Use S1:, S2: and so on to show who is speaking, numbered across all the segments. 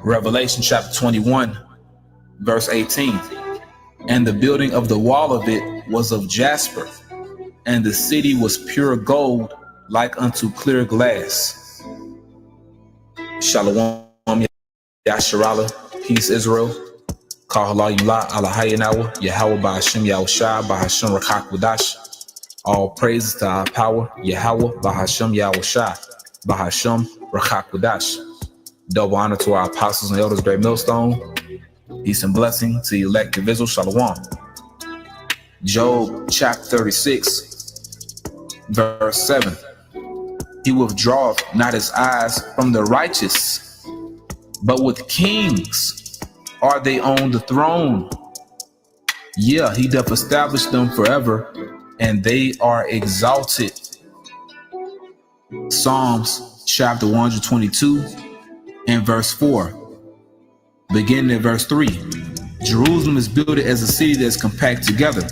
S1: Revelation chapter 21, verse 18. And the building of the wall of it was of jasper, and the city was pure gold, like unto clear glass. Shalom, Yasharala, peace Israel. Kahalayullah, Alahayanawa, Yahweh Bahashim Yahushua, Bahashim Rakak Wadash. All praises to our power, Yahweh Bahashim Yahushua, Bahashim Rakak Wadash. Double honor to our apostles and elders, great millstone. Peace and blessing to the elect divisional. Shalom. Job chapter 36, verse 7. He withdraweth not his eyes from the righteous, but with kings are they on the throne. Yeah, he doth establish them forever, and they are exalted. Psalms chapter 122 and verse 4. Beginning at verse 3. Jerusalem is built as a city that is compact together.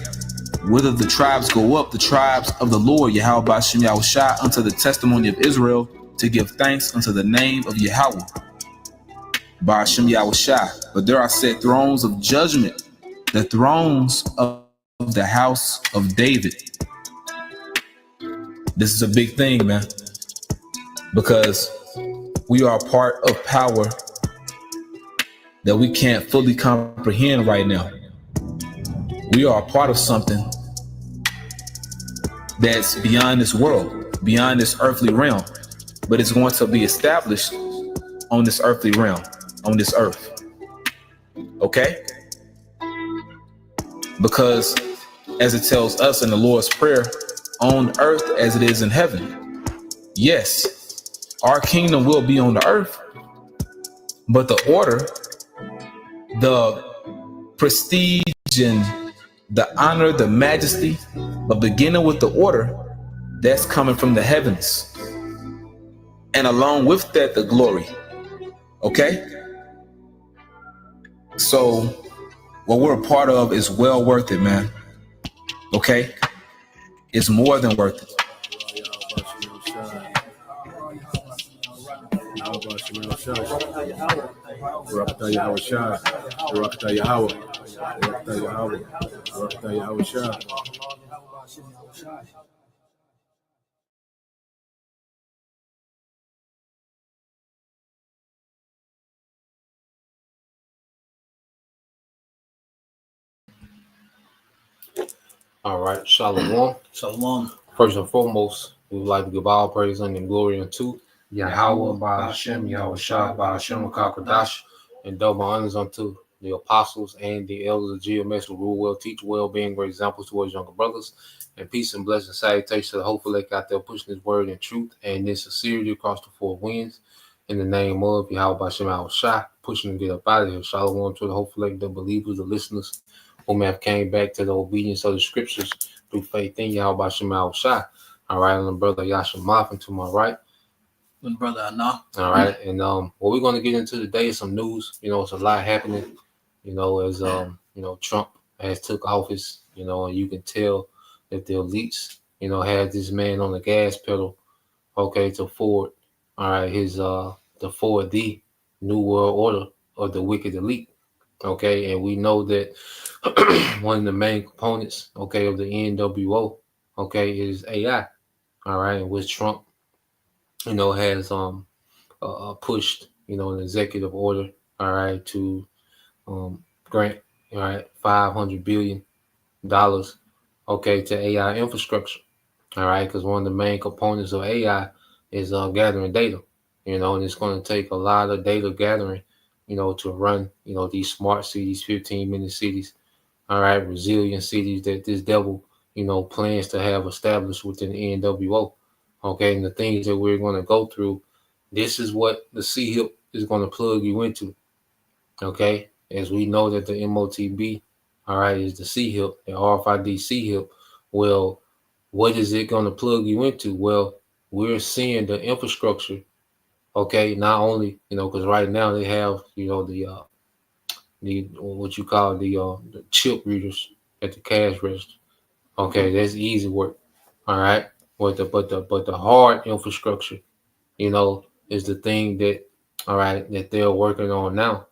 S1: Whither the tribes go up, the tribes of the Lord, Yahweh Ba'ashem Yahushua, unto the testimony of Israel, to give thanks unto the name of Yahweh Ba'ashem Yahushua. But there are set thrones of judgment, the thrones of the house of David. This is a big thing, man, because we are a part of power that we can't fully comprehend right now. We are a part of something that's beyond this world, beyond this earthly realm, but it's going to be established on this earthly realm, on this earth. Okay? Because as it tells us in the Lord's Prayer, on earth as it is in heaven. Yes, our kingdom will be on the earth, but the order, the prestige and the honor, the majesty, but beginning with the order, that's coming from the heavens. And along with that, the glory. Okay? So what we're a part of is well worth it, man. Okay? It's more than worth it.
S2: All right, Shalom.
S3: Shalom.
S2: First and foremost, we would like to give all praise and glory unto Yahweh Ba'ashem Yahushua Ba'ashem Kakadash, and double honors unto the apostles and the elders of GMS who rule well, teach well, being great examples towards younger brothers. And peace and blessing, salutations to the hopeful elect out there pushing his word in truth and in sincerity across the four winds. In the name of Yahweh Ba'ashem Yahushua, pushing to get up out of here. Shalom to the hopeful elect, the believers, the listeners whom have came back to the obedience of the scriptures through faith in Yahweh Ba'ashem Yahushua. All right, and the brother Yasha Mafin to my right.
S3: And brother Anna.
S2: All right, and what we're going to get into today is some news. You know, it's a lot happening. You know, as Trump has took office. You know, and you can tell that the elites, had this man on the gas pedal. Okay, to forward. All right, his to forward the new world order of the wicked elite. Okay, and we know that one of the main components, of the NWO, is AI. All right, and which Trump, has pushed, an executive order, all right, to grant, all right, $500 billion, to AI infrastructure, all right, because one of the main components of AI is gathering data, and it's going to take a lot of data gathering, to run, these smart cities, 15-minute cities, all right, resilient cities that this devil, plans to have established within the NWO. Okay, and the things that we're going to go through, this is what the CHIP is going to plug you into. Okay, as we know that the MOTB, all right, is the CHIP, the RFID CHIP. Well, what is it going to plug you into? Well, we're seeing the infrastructure. Okay, not only, because right now they have, the what you call the chip readers at the cash register. Okay, that's easy work. All right. But the hard infrastructure, is the thing that all right, that they're working on now.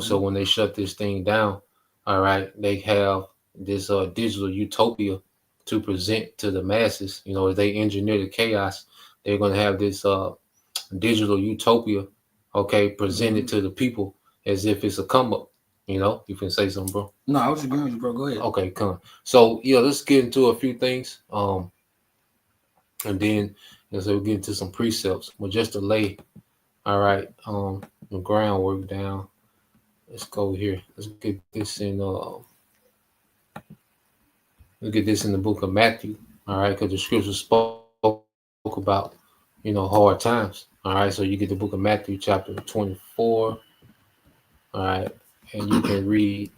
S2: So when they shut this thing down, all right, they have this digital utopia to present to the masses. As they engineer the chaos, they're going to have this digital utopia, okay, presented to the people as if it's a come up. You can say something, bro.
S3: No, I was agreeing with you, bro. Go ahead.
S2: Okay, come. So let's get into a few things, and then we'll get into some precepts. But just to lay, all right, the groundwork down. Let's go here. Let's get this in. Let's get this in the book of Matthew. All right, because the scripture spoke about hard times. All right, so you get the book of Matthew chapter 24. All right, and you can read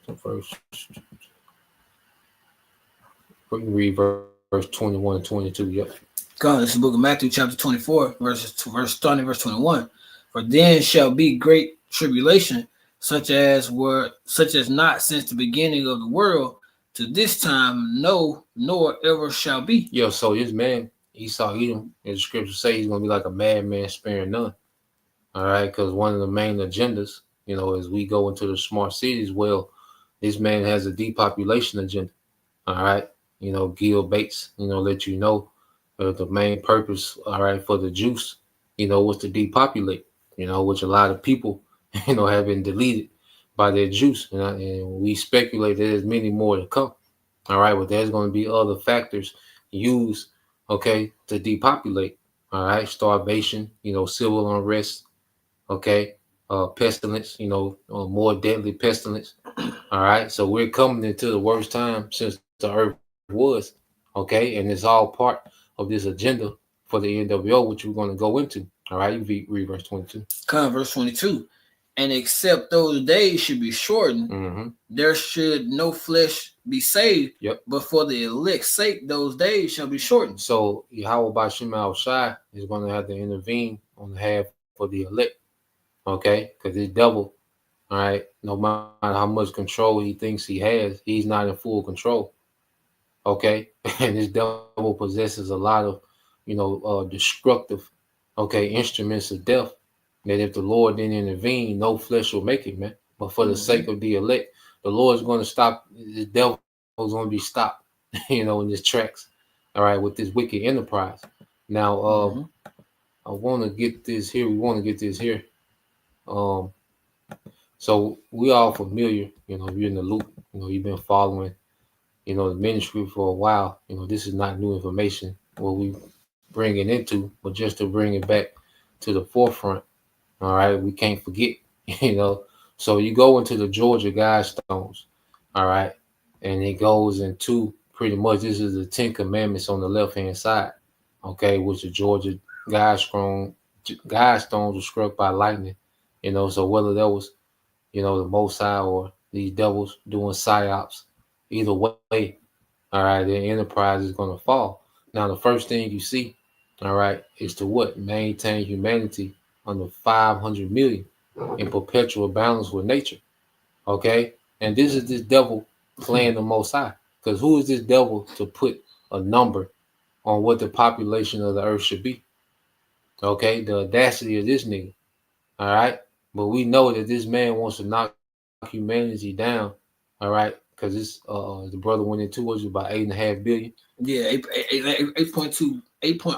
S2: verse. We can read verse 21 and 22. Yep.
S3: God, this is the book of Matthew chapter 24, starting verse 21. For then shall be great tribulation, such as not since the beginning of the world to this time, no, nor ever shall be.
S2: So this man, Esau Edom, as the scripture say, he's going to be like a madman sparing none. All right, because one of the main agendas, as we go into the smart cities, well, this man has a depopulation agenda. All right, Gil Bates, let you know the main purpose, all right, for the juice, was to depopulate, which a lot of people, have been deleted by their juice. And we speculate that there's many more to come. All right, but there's going to be other factors used, okay, to depopulate. All right, starvation, civil unrest, okay, pestilence, more deadly pestilence. All right, so we're coming into the worst time since the earth was, okay, and it's all part of this agenda for the NWO, which we're going to go into. All right, you read verse 22.
S3: Verse 22. And except those days should be shortened, there should no flesh be saved.
S2: Yep.
S3: But for the elect's sake, those days shall be shortened.
S2: So Yahweh Bashim Al-Shai is going to have to intervene on behalf for the elect, okay, because this devil, all right, no matter how much control he thinks he has, he's not in full control. Okay, and this devil possesses a lot of, destructive, okay, instruments of death. That if the Lord didn't intervene, no flesh will make it, man. But for the sake of the elect, the Lord's going to stop. The devil is going to be stopped, in his tracks. All right, with this wicked enterprise. Now, I want to get this here. We want to get this here. So we all familiar, if you're in the loop, you've been following, the ministry for a while. This is not new information what we bring it into, but just to bring it back to the forefront. All right, we can't forget, So you go into the Georgia Guidestones, all right, and it goes into pretty much this is the 10 Commandments on the left-hand side, okay, which the Georgia Guidestones were struck by lightning, so whether that was, the Most High or these devils doing psyops, either way, all right, the enterprise is going to fall. Now, the first thing you see, all right, is to what? Maintain humanity under 500 million in perpetual balance with nature. Okay? And this is this devil playing the Most High. Because who is this devil to put a number on what the population of the earth should be? Okay? The audacity of this nigga. All right? But we know that this man wants to knock humanity down. All right? Because this the brother went into was about 8.5 billion.
S3: Yeah, 8.2,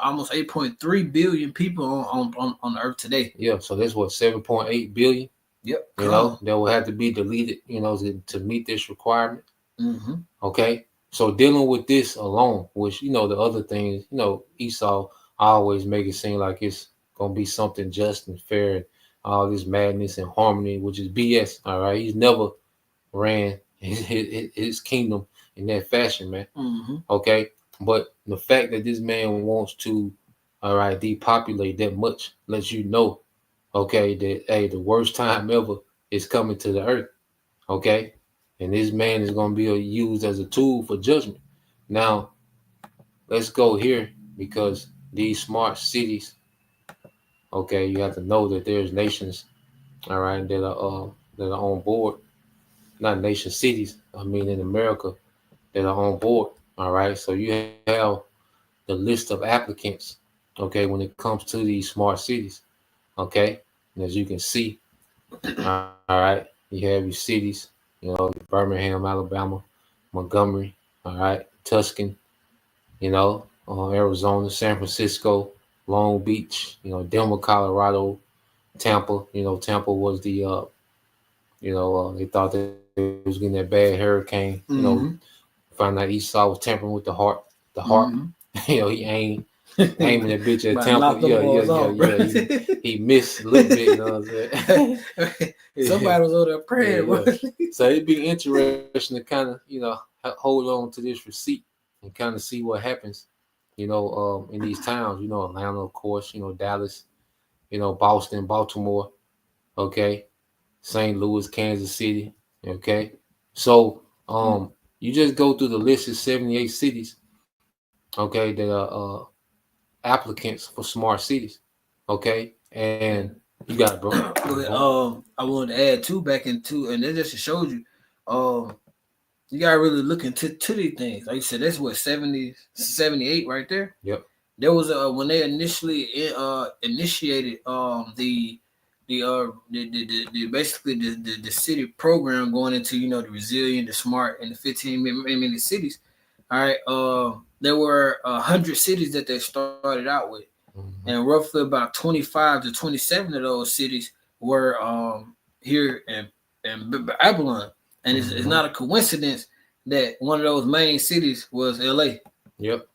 S3: almost 8.3 billion people on Earth today.
S2: Yeah, so that's what 7.8 billion.
S3: Yep.
S2: That will have to be deleted, to meet this requirement. Okay, so dealing with this alone, which the other things, Esau always make it seem like it's gonna be something just and fair, and all this madness and harmony, which is BS. All right, he's never ran his kingdom in that fashion, man. Okay, but the fact that this man wants to, all right, depopulate that much lets you know, okay, that hey, the worst time ever is coming to the earth. Okay, and this man is going to be used as a tool for judgment. Now, let's go here because these smart cities, okay, you have to know that there's nations, all right, that are on board. Not nation cities, I mean in America, that are on board. All right. So you have the list of applicants, okay, when it comes to these smart cities. Okay, and as you can see, all right, you have your cities, Birmingham, Alabama, Montgomery, all right, Tuscan, Arizona, San Francisco, Long Beach, Denver, Colorado, Tampa. Tampa was they thought they was getting that bad hurricane. Found out Esau was tampering with the heart. The heart, he aiming that bitch at Tampa. He missed a little bit. You know what I'm saying?
S3: Somebody was over there praying.
S2: So it'd be interesting to kind of hold on to this receipt and kind of see what happens. In these towns. Atlanta, of course. Dallas. Boston, Baltimore. Okay, St. Louis, Kansas City. Okay, so you just go through the list of 78 cities. Okay, that are applicants for smart cities. Okay, and you got it, bro.
S3: I wanted to add and that just shows you, you gotta really look into these things. Like you said, that's what 78 right there.
S2: Yep.
S3: There was when they initially initiated basically the city program going into the resilient, the smart, and the 15-minute cities. All right, there were 100 cities that they started out with, and roughly about 25 to 27 of those cities were here in Babylon, and it's not a coincidence that one of those main cities was LA.
S2: Yep.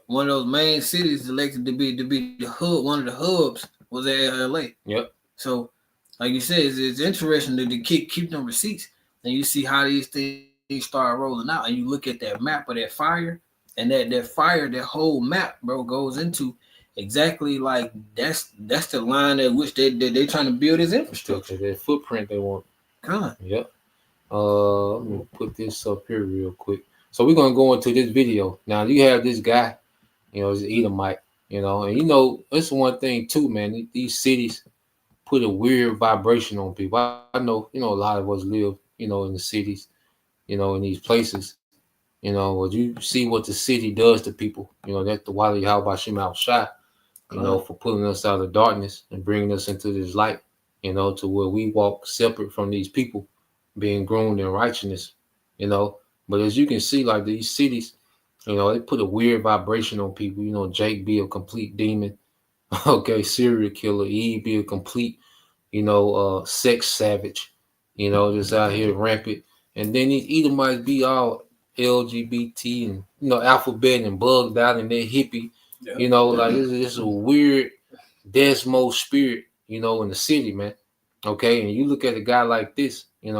S3: One of those main cities elected to be the hub. One of the hubs was at LA.
S2: Yep.
S3: So, like you said, it's interesting to keep them receipts, and you see how these things start rolling out, and you look at that map of that fire, and that fire, that whole map, bro, goes into exactly like that's the line at which they trying to build this infrastructure,
S2: that footprint they want. Yep. Let me put this up here real quick. So we're gonna go into this video. Now you have this guy, it's Edomite, and it's one thing too, man. These cities put a weird vibration on people. I know, a lot of us live, in the cities, in these places. When you see what the city does to people, that's the Wali Halbashim Al Shah, for pulling us out of darkness and bringing us into this light, to where we walk separate from these people, being groomed in righteousness, But as you can see, like these cities, they put a weird vibration on people. Jake be a complete demon. Okay, serial killer. Eve be a complete, sex savage, just out here rampant. And then these Edomites be all LGBT and, alphabet and bugged out and they're hippie. Like it's a weird Desmo spirit, in the city, man. Okay, and you look at a guy like this, he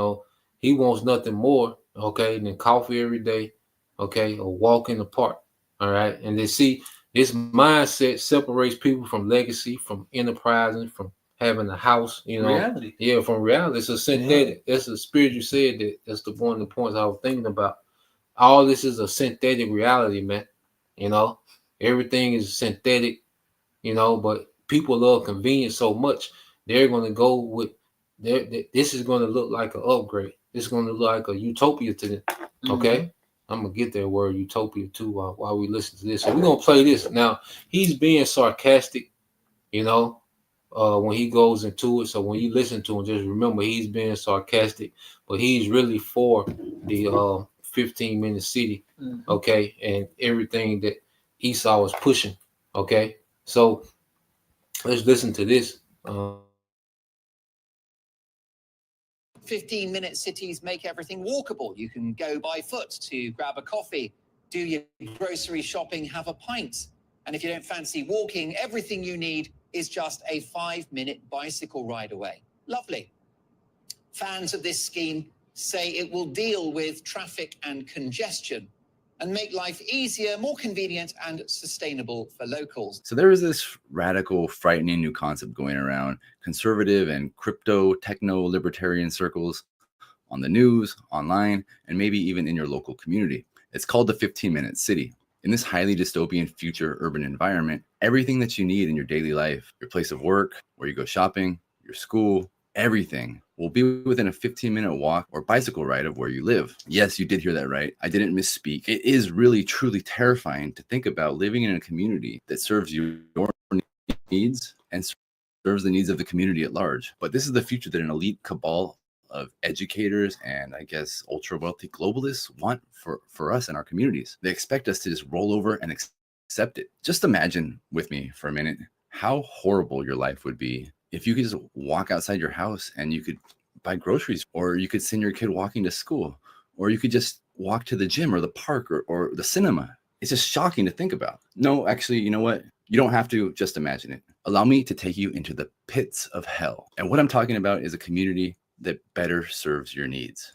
S2: wants nothing more, okay, than coffee every day, okay, or walk in the park. All right. And they see this mindset separates people from legacy, from enterprising, from having a house,
S3: reality.
S2: Yeah, from reality. It's a synthetic. That's a spirit you said that's one of the points I was thinking about. All this is a synthetic reality, man. Everything is synthetic, but people love convenience so much. They're going to go with this is going to look like an upgrade. This is going to look like a utopia to them. Okay. I'm going to get that word utopia too while we listen to this. So we're going to play this. Now, he's being sarcastic, when he goes into it. So when you listen to him, just remember he's being sarcastic, but he's really for the 15-minute city, okay, and everything that Esau was pushing, okay. So let's listen to this.
S4: 15-minute cities make everything walkable. You can go by foot to grab a coffee, do your grocery shopping, have a pint. And if you don't fancy walking, everything you need is just a 5-minute bicycle ride away. Lovely. Fans of this scheme say it will deal with traffic and congestion and make life easier, more convenient, and sustainable for locals.
S5: So there is this radical, frightening new concept going around conservative and crypto, techno, libertarian circles on the news, online, and maybe even in your local community. It's called the 15-minute city. In this highly dystopian future urban environment, everything that you need in your daily life, your place of work, where you go shopping, your school, everything will be within a 15-minute walk or bicycle ride of where you live. Yes, you did hear that right. I didn't misspeak. It is really, truly terrifying to think about living in a community that serves your needs and serves the needs of the community at large. But this is the future that an elite cabal of educators and I guess ultra wealthy globalists want for us and our communities. They expect us to just roll over and accept it. Just imagine with me for a minute how horrible your life would be if you could just walk outside your house and you could buy groceries, or you could send your kid walking to school, or you could just walk to the gym or the park or the cinema. It's just shocking to think about. No, actually, you know what? You don't have to just imagine it. Allow me to take you into the pits of hell. And what I'm talking about is a community that better serves your needs.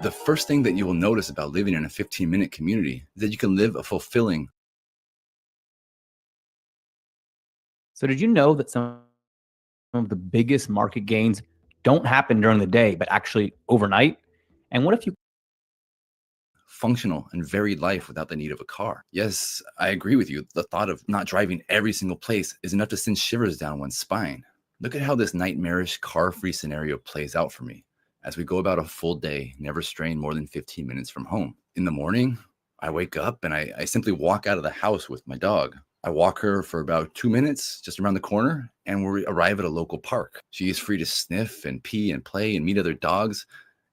S5: The first thing that you will notice about living in a 15-minute community is that you can live a fulfilling.
S6: So did you know that some of the biggest market gains don't happen during the day, but actually overnight? And what if you
S5: Functional and varied life without the need of a car? Yes, I agree with you. The thought of not driving every single place is enough to send shivers down one's spine. Look at how this nightmarish car-free scenario plays out for me as we go about a full day, never straying more than 15 minutes from home. In the morning, I wake up and I simply walk out of the house with my dog. I walk her for about 2 minutes just around the corner, and we arrive at a local park. She is free to sniff and pee and play and meet other dogs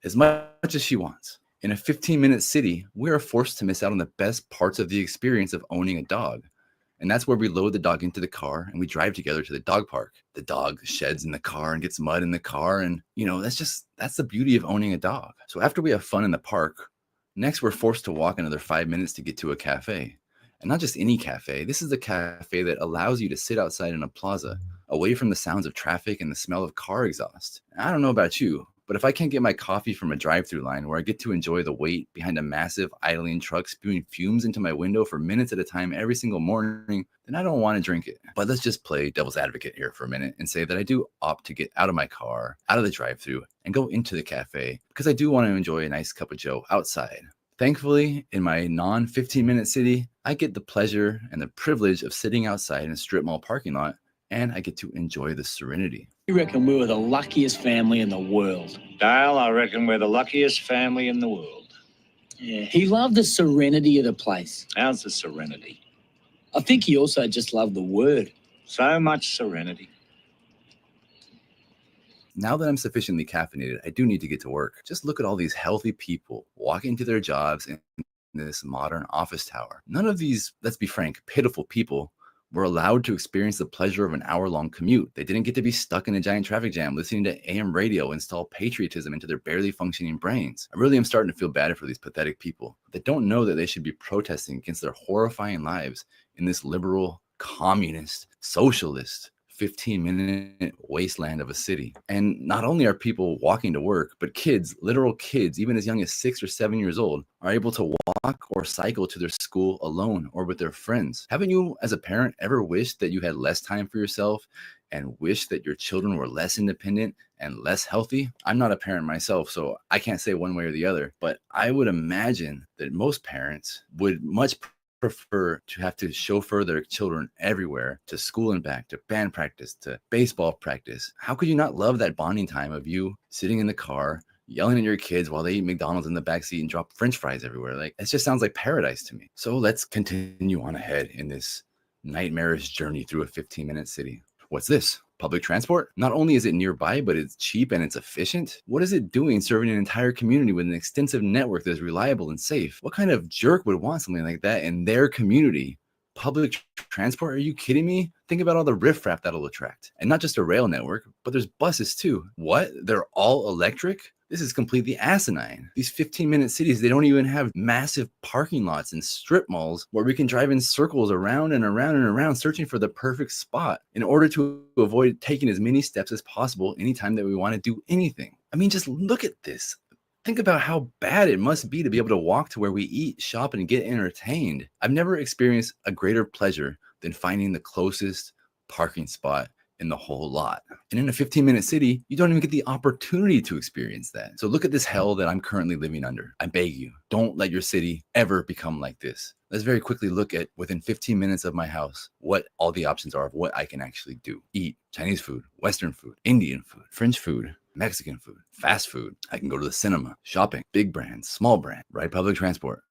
S5: as much as she wants. In a 15-minute city, we are forced to miss out on the best parts of the experience of owning a dog. And that's where we load the dog into the car and we drive together to the dog park. The dog sheds in the car and gets mud in the car. And, that's the beauty of owning a dog. So after we have fun in the park, next we're forced to walk another 5 minutes to get to a cafe. And not just any cafe. This is the cafe that allows you to sit outside in a plaza, away from the sounds of traffic and the smell of car exhaust. I don't know about you, but if I can't get my coffee from a drive-through line where I get to enjoy the wait behind a massive idling truck spewing fumes into my window for minutes at a time every single morning, then I don't want to drink it. But let's just play devil's advocate here for a minute and say that I do opt to get out of my car, out of the drive-through, and go into the cafe because I do want to enjoy a nice cup of joe outside. Thankfully, in my non-15-minute city, I get the pleasure and the privilege of sitting outside in a strip mall parking lot, and I get to enjoy the serenity.
S7: You reckon we were the luckiest family in the world?
S8: Dale, I reckon we're the luckiest family in the world.
S7: Yeah, he loved the serenity of the place.
S8: How's the serenity?
S7: I think he also just loved the word.
S8: So much serenity.
S5: Now that I'm sufficiently caffeinated, I do need to get to work. Just look at all these healthy people walking to their jobs in this modern office tower. None of these, let's be frank, pitiful people were allowed to experience the pleasure of an hour-long commute. They didn't get to be stuck in a giant traffic jam listening to AM radio install patriotism into their barely functioning brains. I really am starting to feel bad for these pathetic people that don't know that they should be protesting against their horrifying lives in this liberal, communist, socialist, 15-minute wasteland of a city. And not only are people walking to work, but kids, literal kids, even as young as 6 or 7 years old, are able to walk or cycle to their school alone or with their friends. Haven't you, as a parent, ever wished that you had less time for yourself and wished that your children were less independent and less healthy? I'm not a parent myself, so I can't say one way or the other, but I would imagine that most parents would much prefer to have to chauffeur their children everywhere, to school and back, to band practice, to baseball practice. How could you not love that bonding time of you sitting in the car, yelling at your kids while they eat McDonald's in the backseat and drop French fries everywhere? Like, it just sounds like paradise to me. So let's continue on ahead in this nightmarish journey through a 15-minute city. What's this? Public transport? Not only is it nearby, but it's cheap and it's efficient. What is it doing serving an entire community with an extensive network that is reliable and safe? What kind of jerk would want something like that in their community? Public transport? Are you kidding me? Think about all the riffraff that'll attract. And not just a rail network, but there's buses too. What? They're all electric? This is completely asinine. These 15-minute cities, they don't even have massive parking lots and strip malls where we can drive in circles around and around and around searching for the perfect spot in order to avoid taking as many steps as possible anytime that we want to do anything. I mean, just look at this. Think about how bad it must be to be able to walk to where we eat, shop, and get entertained. I've never experienced a greater pleasure than finding the closest parking spot in the whole lot. And in a 15-minute city, you don't even get the opportunity to experience that. So look at this hell that I'm currently living under. I beg you, don't let your city ever become like this. Let's very quickly look at, within 15 minutes of my house, what all the options are of what I can actually do. Eat Chinese food, Western food, Indian food, French food, Mexican food, fast food. I can go to the cinema, shopping, big brands, small brand, ride public transport,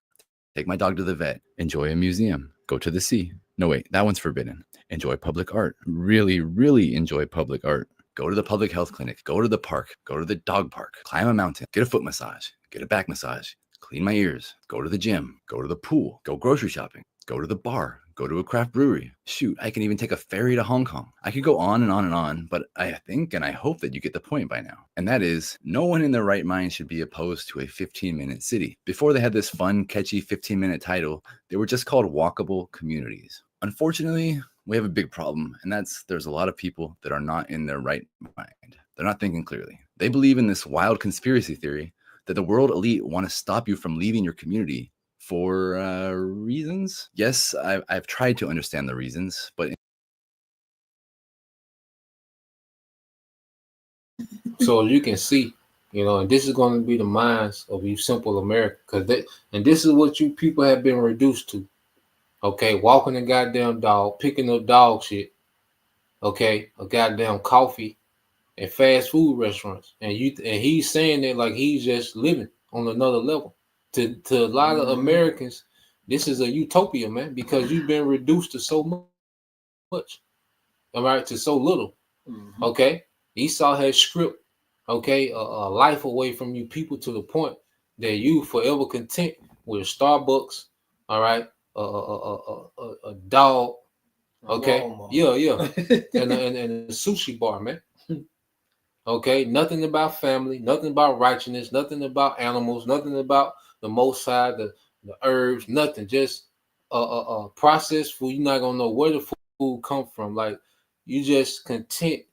S5: take my dog to the vet, enjoy a museum, go to the sea. No, wait, that one's forbidden. Enjoy public art. Really, really enjoy public art. Go to the public health clinic, go to the park, go to the dog park, climb a mountain, get a foot massage, get a back massage, clean my ears, go to the gym, go to the pool, go grocery shopping, go to the bar, go to a craft brewery. Shoot, I can even take a ferry to Hong Kong. I could go on and on and on, but I think and I hope that you get the point by now. And that is, no one in their right mind should be opposed to a 15-minute city. Before they had this fun, catchy 15-minute title, they were just called walkable communities. Unfortunately, we have a big problem, and that's there's a lot of people that are not in their right mind. They're not thinking clearly. They believe in this wild conspiracy theory that the world elite want to stop you from leaving your community for reasons. Yes, I've tried to understand the reasons, but
S2: So you can see, and this is going to be the minds of you simple America, and this is what you people have been reduced to. Okay, walking a goddamn dog, picking up dog shit. Okay, a goddamn coffee and fast food restaurants, and he's saying that like he's just living on another level. To a lot of Americans, this is a utopia, man, because you've been reduced to so much. All right, to so little. Okay, Esau has stripped, a life away from you people to the point that you forever content with Starbucks. All right, a dog. Okay, and a sushi bar, man. Okay, nothing about family, nothing about righteousness, nothing about animals, nothing about the Most High, the herbs, nothing. Just processed food. You're not gonna know where the food come from. Like you just content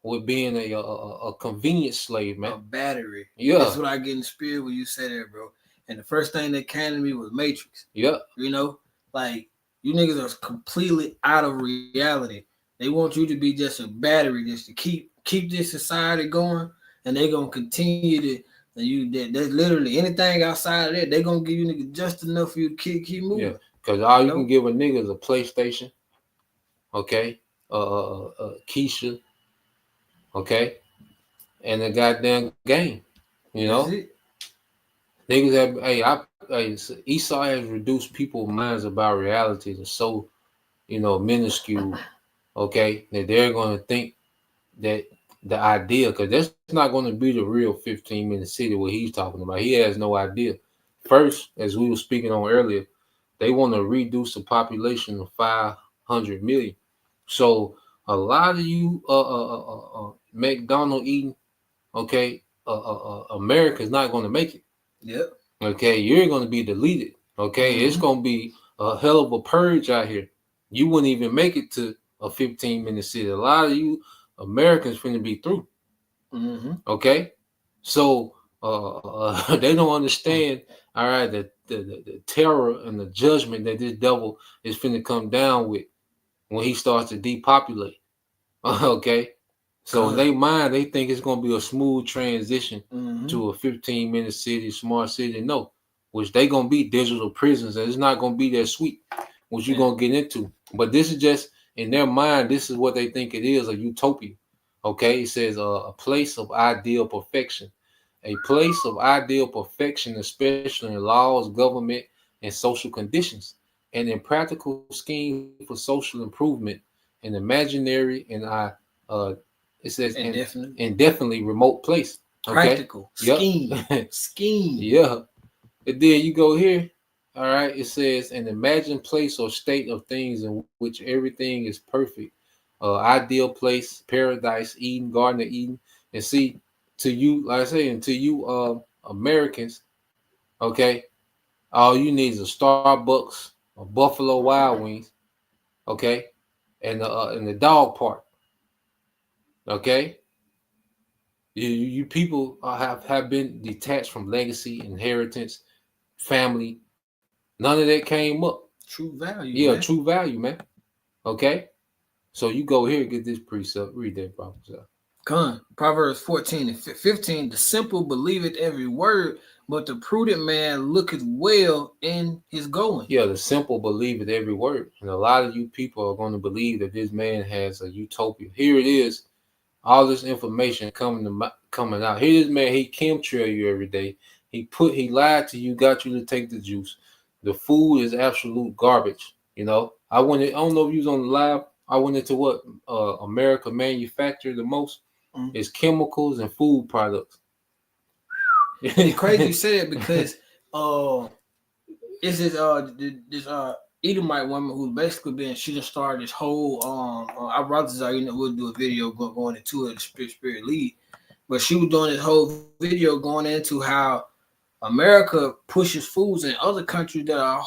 S2: with being a convenience slave, man.
S3: A battery.
S2: Yeah,
S3: that's what I get in the spirit when you say that, bro. And the first thing that came to me was Matrix.
S2: Yeah,
S3: like you niggas are completely out of reality. They want you to be just a battery, just to keep this society going, and they're gonna continue to. There's literally anything outside of that, they're gonna give you niggas just enough for you to keep moving.
S2: Yeah, because all you can give a nigga is a PlayStation, okay, Keisha, okay, and a goddamn game. Niggas have Esau has reduced people's minds about reality to so, minuscule, okay, that they're gonna think that the idea, because that's not going to be the real 15-minute city what he's talking about. He has no idea. First, as we were speaking on earlier, they want to reduce the population to 500 million. So a lot of you McDonald eating, okay, America's not going to make it.
S3: Yep.
S2: Okay, you're going to be deleted. Okay, It's going to be a hell of a purge out here. You wouldn't even make it to a 15-minute city. A lot of you Americans finna be through. Okay, so they don't understand. All right, the terror and the judgment that this devil is finna come down with when he starts to depopulate. Okay, so in their mind, they think it's gonna be a smooth transition to a 15-minute city, smart city. No, which they gonna be digital prisons, and it's not gonna be that sweet, which you're gonna get into. But this is just in their mind, this is what they think it is, a utopia. Okay, it says a place of ideal perfection. A place of ideal perfection, especially in laws, government, and social conditions, and in practical scheme for social improvement, an imaginary and it says indefinitely remote place. Okay?
S3: Practical scheme. Scheme.
S2: Yeah. And then you go here. All right, it says an imagined place or state of things in which everything is perfect, ideal place, paradise, Eden, Garden of Eden. And see, to you, like I say, and to you Americans, okay, all you need is a Starbucks, a Buffalo Wild Wings, okay, and the dog park, okay. You people have been detached from legacy, inheritance, family. None of that came up.
S3: True value.
S2: Yeah,
S3: man.
S2: true value, man. Okay. So you go here and get this precept. Read that, brother.
S3: Proverbs 14 and 15. The simple believeth every word, but the prudent man looketh well in his going.
S2: Yeah, the simple believe it every word. And a lot of you people are going to believe that this man has a utopia. Here it is. All this information coming out. Here this man, he chemtrail you every day. He lied to you, got you to take the juice. The food is absolute garbage. You know, I don't know if you was on the live. I went into what America manufacture the most is chemicals and food products.
S3: It's crazy you say it because it's this Edomite woman who's basically she just started this whole our brothers are, we'll do a video going into it, the spirit lead, but she was doing this whole video going into how America pushes foods in other countries that are a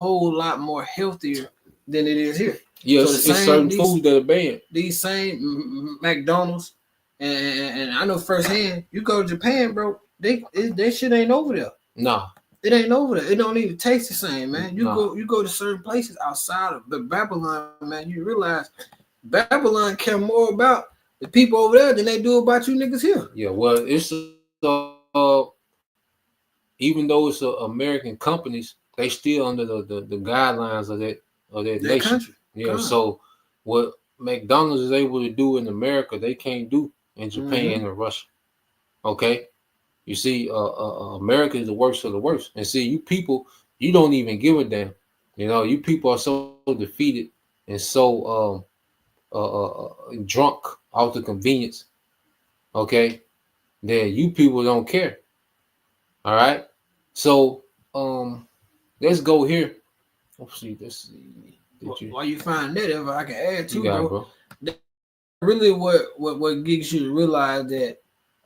S3: whole lot more healthier than it is here.
S2: Yes, so it's certain foods that are banned.
S3: These same McDonald's and I know firsthand. You go to Japan, bro. They shit ain't over there.
S2: Nah,
S3: it ain't over there. It don't even taste the same, man. You go to certain places outside of Babylon, man. You realize Babylon care more about the people over there than they do about you niggas here.
S2: Yeah, well, it's even though it's American companies, they still under the guidelines of that nation.
S3: Country.
S2: Yeah, so what McDonald's is able to do in America, they can't do in Japan and Russia. Okay, you see, America is the worst of the worst, and see, you people, you don't even give a damn. You know, you people are so defeated and so drunk off the convenience. Okay, that you people don't care. All right, so let's go here. Let's see.
S3: While you find that, if I can add to,
S2: bro.
S3: Really, what gets you to realize that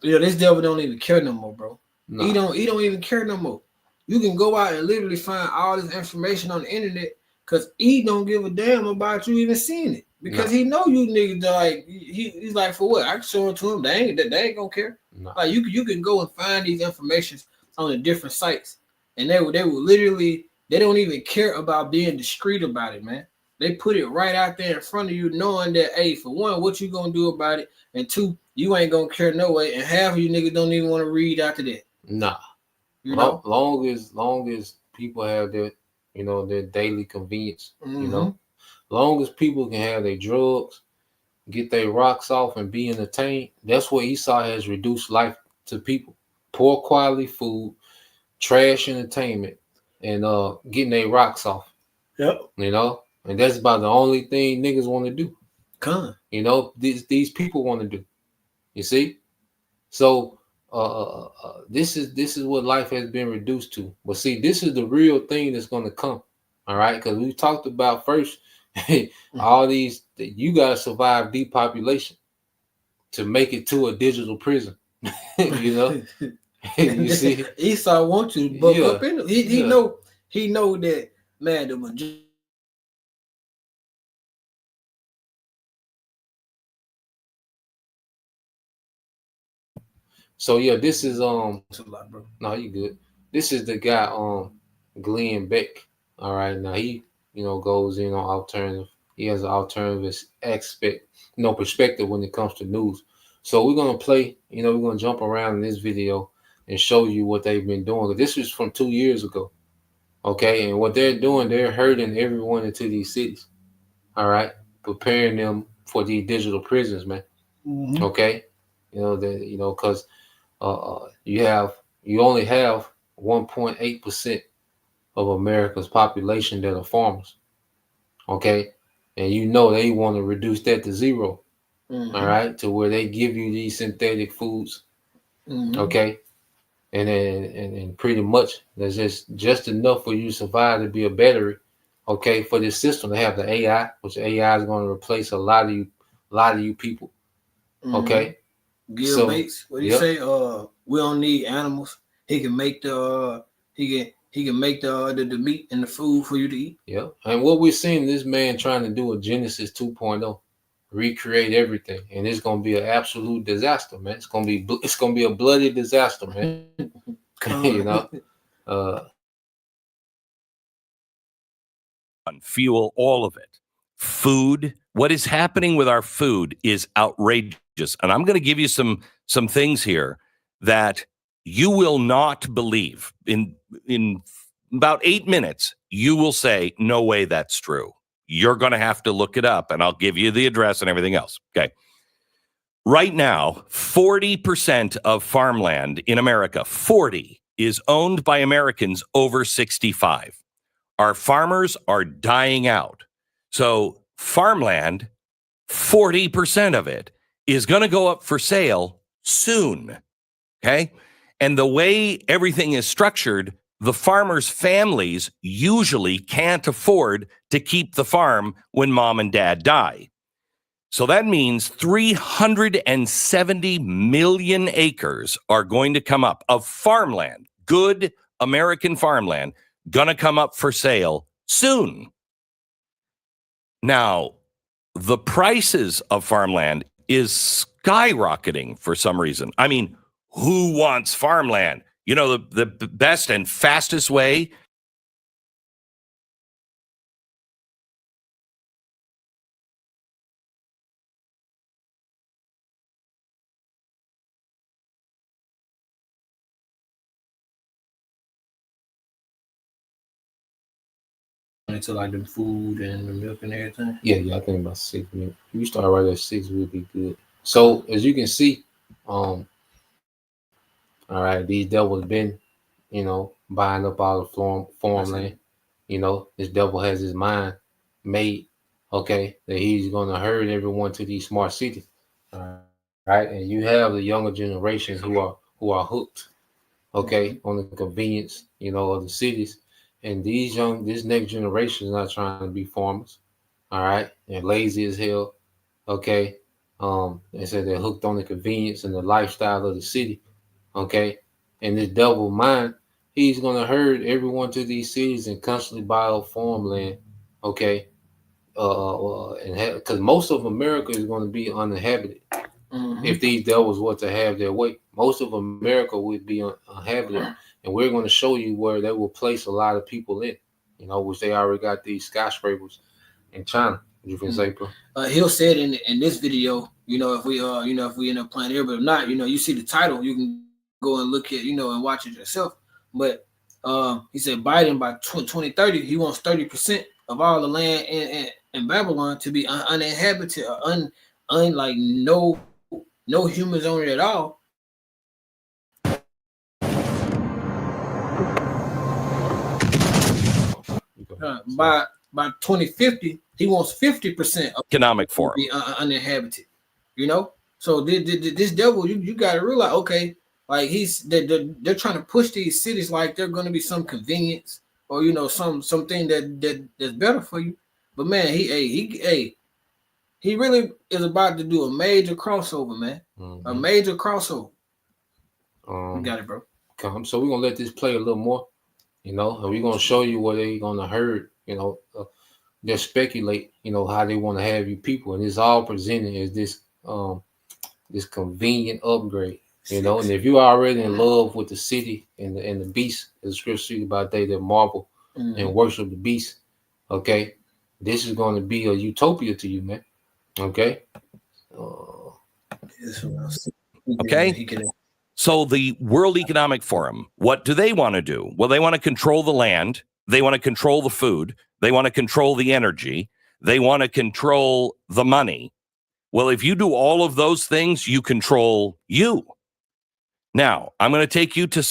S3: this devil don't even care no more, bro. Nah. He don't even care no more. You can go out and literally find all this information on the internet because he don't give a damn about you even seeing it because he know you niggas like he's like, for what? I can show it to him. They ain't gonna care. Nah. Like you can go and find these information on the different sites, and they will literally, they don't even care about being discreet about it, man. They put it right out there in front of you, knowing that, hey, for one, what you gonna do about it, and two, you ain't gonna care no way, and half of you niggas don't even want to read after that.
S2: Nah, long as people have their, their daily convenience, long as people can have their drugs, get their rocks off, and be entertained. That's what Esau has reduced life to people: poor quality food, trash entertainment, and getting their rocks off.
S3: Yep.
S2: And that's about the only thing niggas want to do. These people want to do. You see? So this is what life has been reduced to. But see, this is the real thing that's going to come. All right? Because we talked about first all these, you got to survive depopulation to make it to a digital prison. You see?
S3: Esau wants you to buck up in it. He know that, man, the majority.
S2: So yeah, this is no, you good. This is the guy Glenn Beck. All right, now he goes in on alternative. He has an alternative perspective when it comes to news. So we're gonna play. We're gonna jump around in this video and show you what they've been doing. This is from 2 years ago. Okay, and what they're doing, they're herding everyone into these cities. All right, preparing them for these digital prisons, man. Okay, because you only have 1.8% of America's population that are farmers. Okay, and they want to reduce that to 0. All right, to where they give you these synthetic foods. Okay, and pretty much there's just enough for you to survive to be a battery. Okay, for this system to have the AI, which AI is going to replace a lot of you people. Okay.
S3: Gil Bates, what do you say? We don't need animals. He can make the he can make the meat and the food for you to eat.
S2: Yeah, and what we're seeing this man trying to do a Genesis 2.0, recreate everything, and it's gonna be an absolute disaster, man. It's gonna be a bloody disaster, man.
S9: Fuel all of it. food, what is happening with our food is outrageous. And I'm going to give you some things here that you will not believe. In about 8 minutes, you will say, no way that's true. You're going to have to look it up, and I'll give you the address and everything else. Okay. Right now, 40% of farmland in America, 40, is owned by Americans over 65. Our farmers are dying out. So farmland, 40% of it is going to go up for sale soon. Okay. And the way everything is structured, the farmers' families usually can't afford to keep the farm when mom and dad die. So that means 370 million acres are going to come up of farmland, good American farmland, going to come up for sale soon. Now, the prices of farmland is skyrocketing for some reason. I mean, who wants farmland? You know, the best and fastest way
S3: Into like the food and the milk and everything.
S2: Yeah, I think about 6 minutes. If you start right at 6, we'll be good. So as you can see, all right, these devils been, buying up all the farmland. This devil has his mind made, okay, that he's gonna herd everyone to these smart cities. All right, and you have the younger generations who are hooked, okay, on the convenience, of the cities. And this next generation is not trying to be farmers. All right. They're lazy as hell. Okay. They said they're hooked on the convenience and the lifestyle of the city. Okay. And this devil mind, he's gonna herd everyone to these cities and constantly buy up farmland. Okay. Because most of America is going to be uninhabited. Mm-hmm. If these devils were to have their way, most of America would be uninhabited. And we're going to show you where they will place a lot of people in, which they already got these skyscrapers in China. You can say, bro.
S3: He'll say it in this video, if we end up playing here, but if not, you see the title, you can go and look at, and watch it yourself. But he said Biden by 2030, he wants 30% of all the land in Babylon to be uninhabited or like no humans on it at all. By 2050, he wants 50% of
S9: economic forum
S3: be uninhabited. So this devil, you got to realize, okay, like they're trying to push these cities like they're going to be some convenience or something that's better for you. But man, he really is about to do a major crossover, man. Mm-hmm. A major crossover. You got it, bro.
S2: So we're gonna let this play a little more. And we're going to show you where they're going to herd, they speculate, how they want to have you people. And it's all presented as this convenient upgrade, and if you're already in love with the city and the beast, as the scripture speaks about, they that marvel and worship the beast, okay, this is going to be a utopia to you, man, okay?
S9: Okay. So the World Economic Forum, what do they want to do? Well, they want to control the land. They want to control the food. They want to control the energy. They want to control the money. Well, if you do all of those things, you control you. Now, I'm going to take you to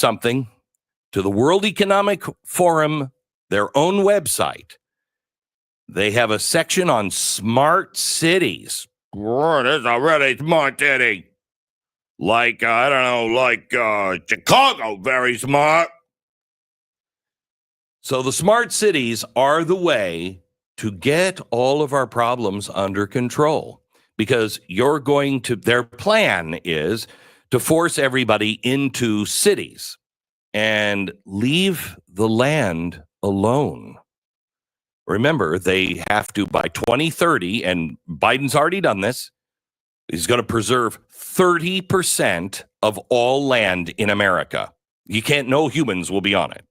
S9: the World Economic Forum, their own website. They have a section on smart cities. What is a really smart city? Like, Chicago, very smart. So the smart cities are the way to get all of our problems under control, because their plan is to force everybody into cities and leave the land alone. Remember, they have to, by 2030, and Biden's already done this, he's going to preserve 30% of all land in America. No humans will be on it.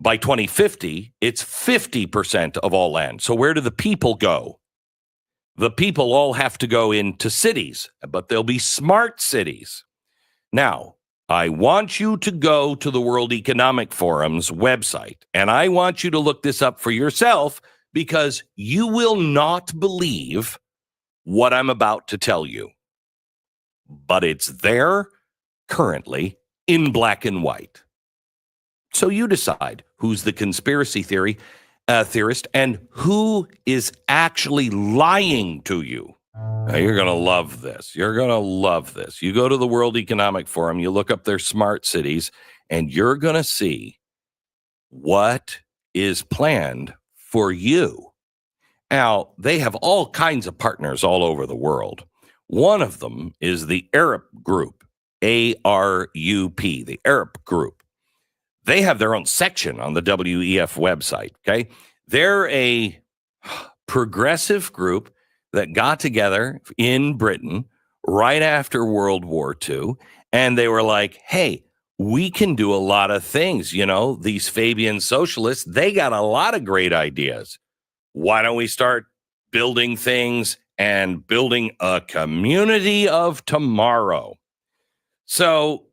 S9: By 2050, it's 50% of all land. So where do the people go? The people all have to go into cities, but they'll be smart cities. Now, I want you to go to the World Economic Forum's website, and I want you to look this up for yourself because you will not believe what I'm about to tell you. But it's there currently in black and white. So you decide who's the conspiracy theorist and who is actually lying to you. Now, you're going to love this. You're going to love this. You go to the World Economic Forum, you look up their smart cities, and you're going to see what is planned for you. Now, they have all kinds of partners all over the world. One of them is the Arup Group, A-R-U-P, the Arup Group. They have their own section on the WEF website, okay? They're a progressive group that got together in Britain right after World War II, and they were like, hey, we can do a lot of things. You know, these Fabian socialists, they got a lot of great ideas. Why don't we start building things and building a community of tomorrow? So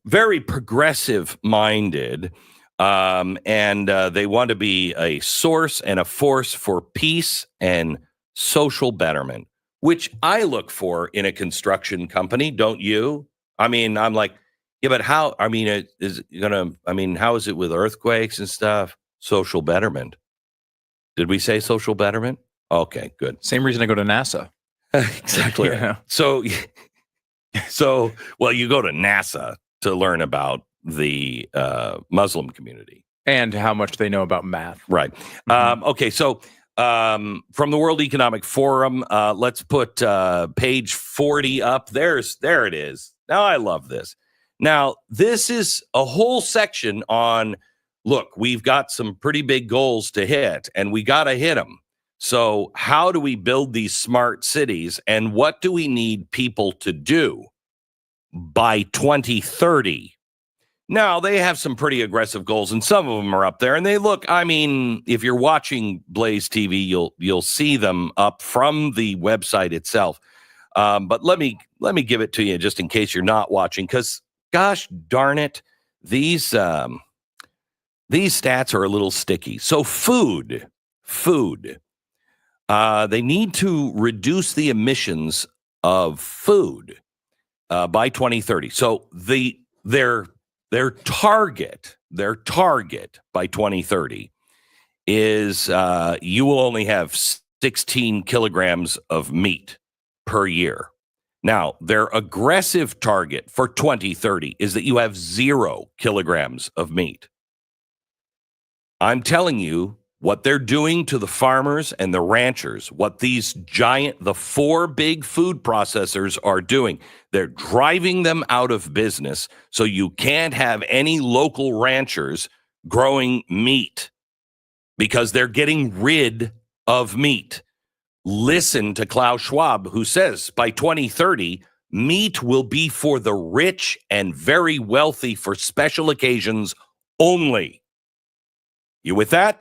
S9: very progressive minded, and they want to be a source and a force for peace and social betterment, which I look for in a construction company. Don't you? I mean, I'm like, yeah, but how? I mean, how is it with earthquakes and stuff? Social betterment. Did we say social betterment? Okay, good.
S10: Same reason I go to NASA.
S9: Exactly.
S10: Yeah.
S9: So, well, you go to NASA to learn about the Muslim community
S10: And how much they know about math.
S9: right? Okay, so from the World Economic Forum, let's put page 40 up. There it is. Now I love this. Now this is a whole section on. Look, we've got some pretty big goals to hit, and we got to hit them. So how do we build these smart cities, and what do we need people to do by 2030? Now, they have some pretty aggressive goals, and some of them are up there. And they look, I mean, if you're watching Blaze TV, you'll see them up from the website itself. But let me give it to you just in case you're not watching, because gosh darn it, these stats are a little sticky. So food. They need to reduce the emissions of food by 2030. So their target by 2030 is you will only have 16 kilograms of meat per year. Now, their aggressive target for 2030 is that you have 0 kilograms of meat. I'm telling you, what they're doing to the farmers and the ranchers, what the 4 big food processors are doing, they're driving them out of business so you can't have any local ranchers growing meat because they're getting rid of meat. Listen to Klaus Schwab, who says by 2030, meat will be for the rich and very wealthy for special occasions only. You with that?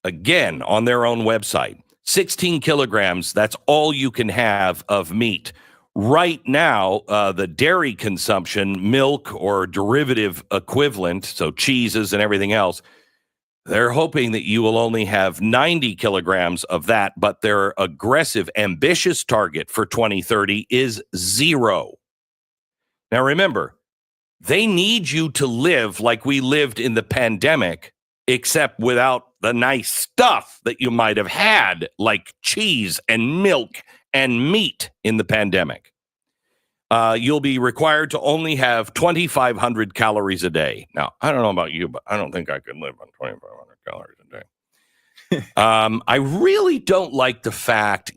S9: Again, on their own website, 16 kilograms, that's all you can have of meat. Right now, the dairy consumption, milk or derivative equivalent, so cheeses and everything else, they're hoping that you will only have 90 kilograms of that, but their aggressive, ambitious target for 2030 is 0. Now, remember, they need you to live like we lived in the pandemic, except without the nice stuff that you might have had, like cheese and milk and meat in the pandemic. You'll be required to only have 2,500 calories a day. Now, I don't know about you, but I don't think I could live on 2,500 calories a day. I really don't like the fact,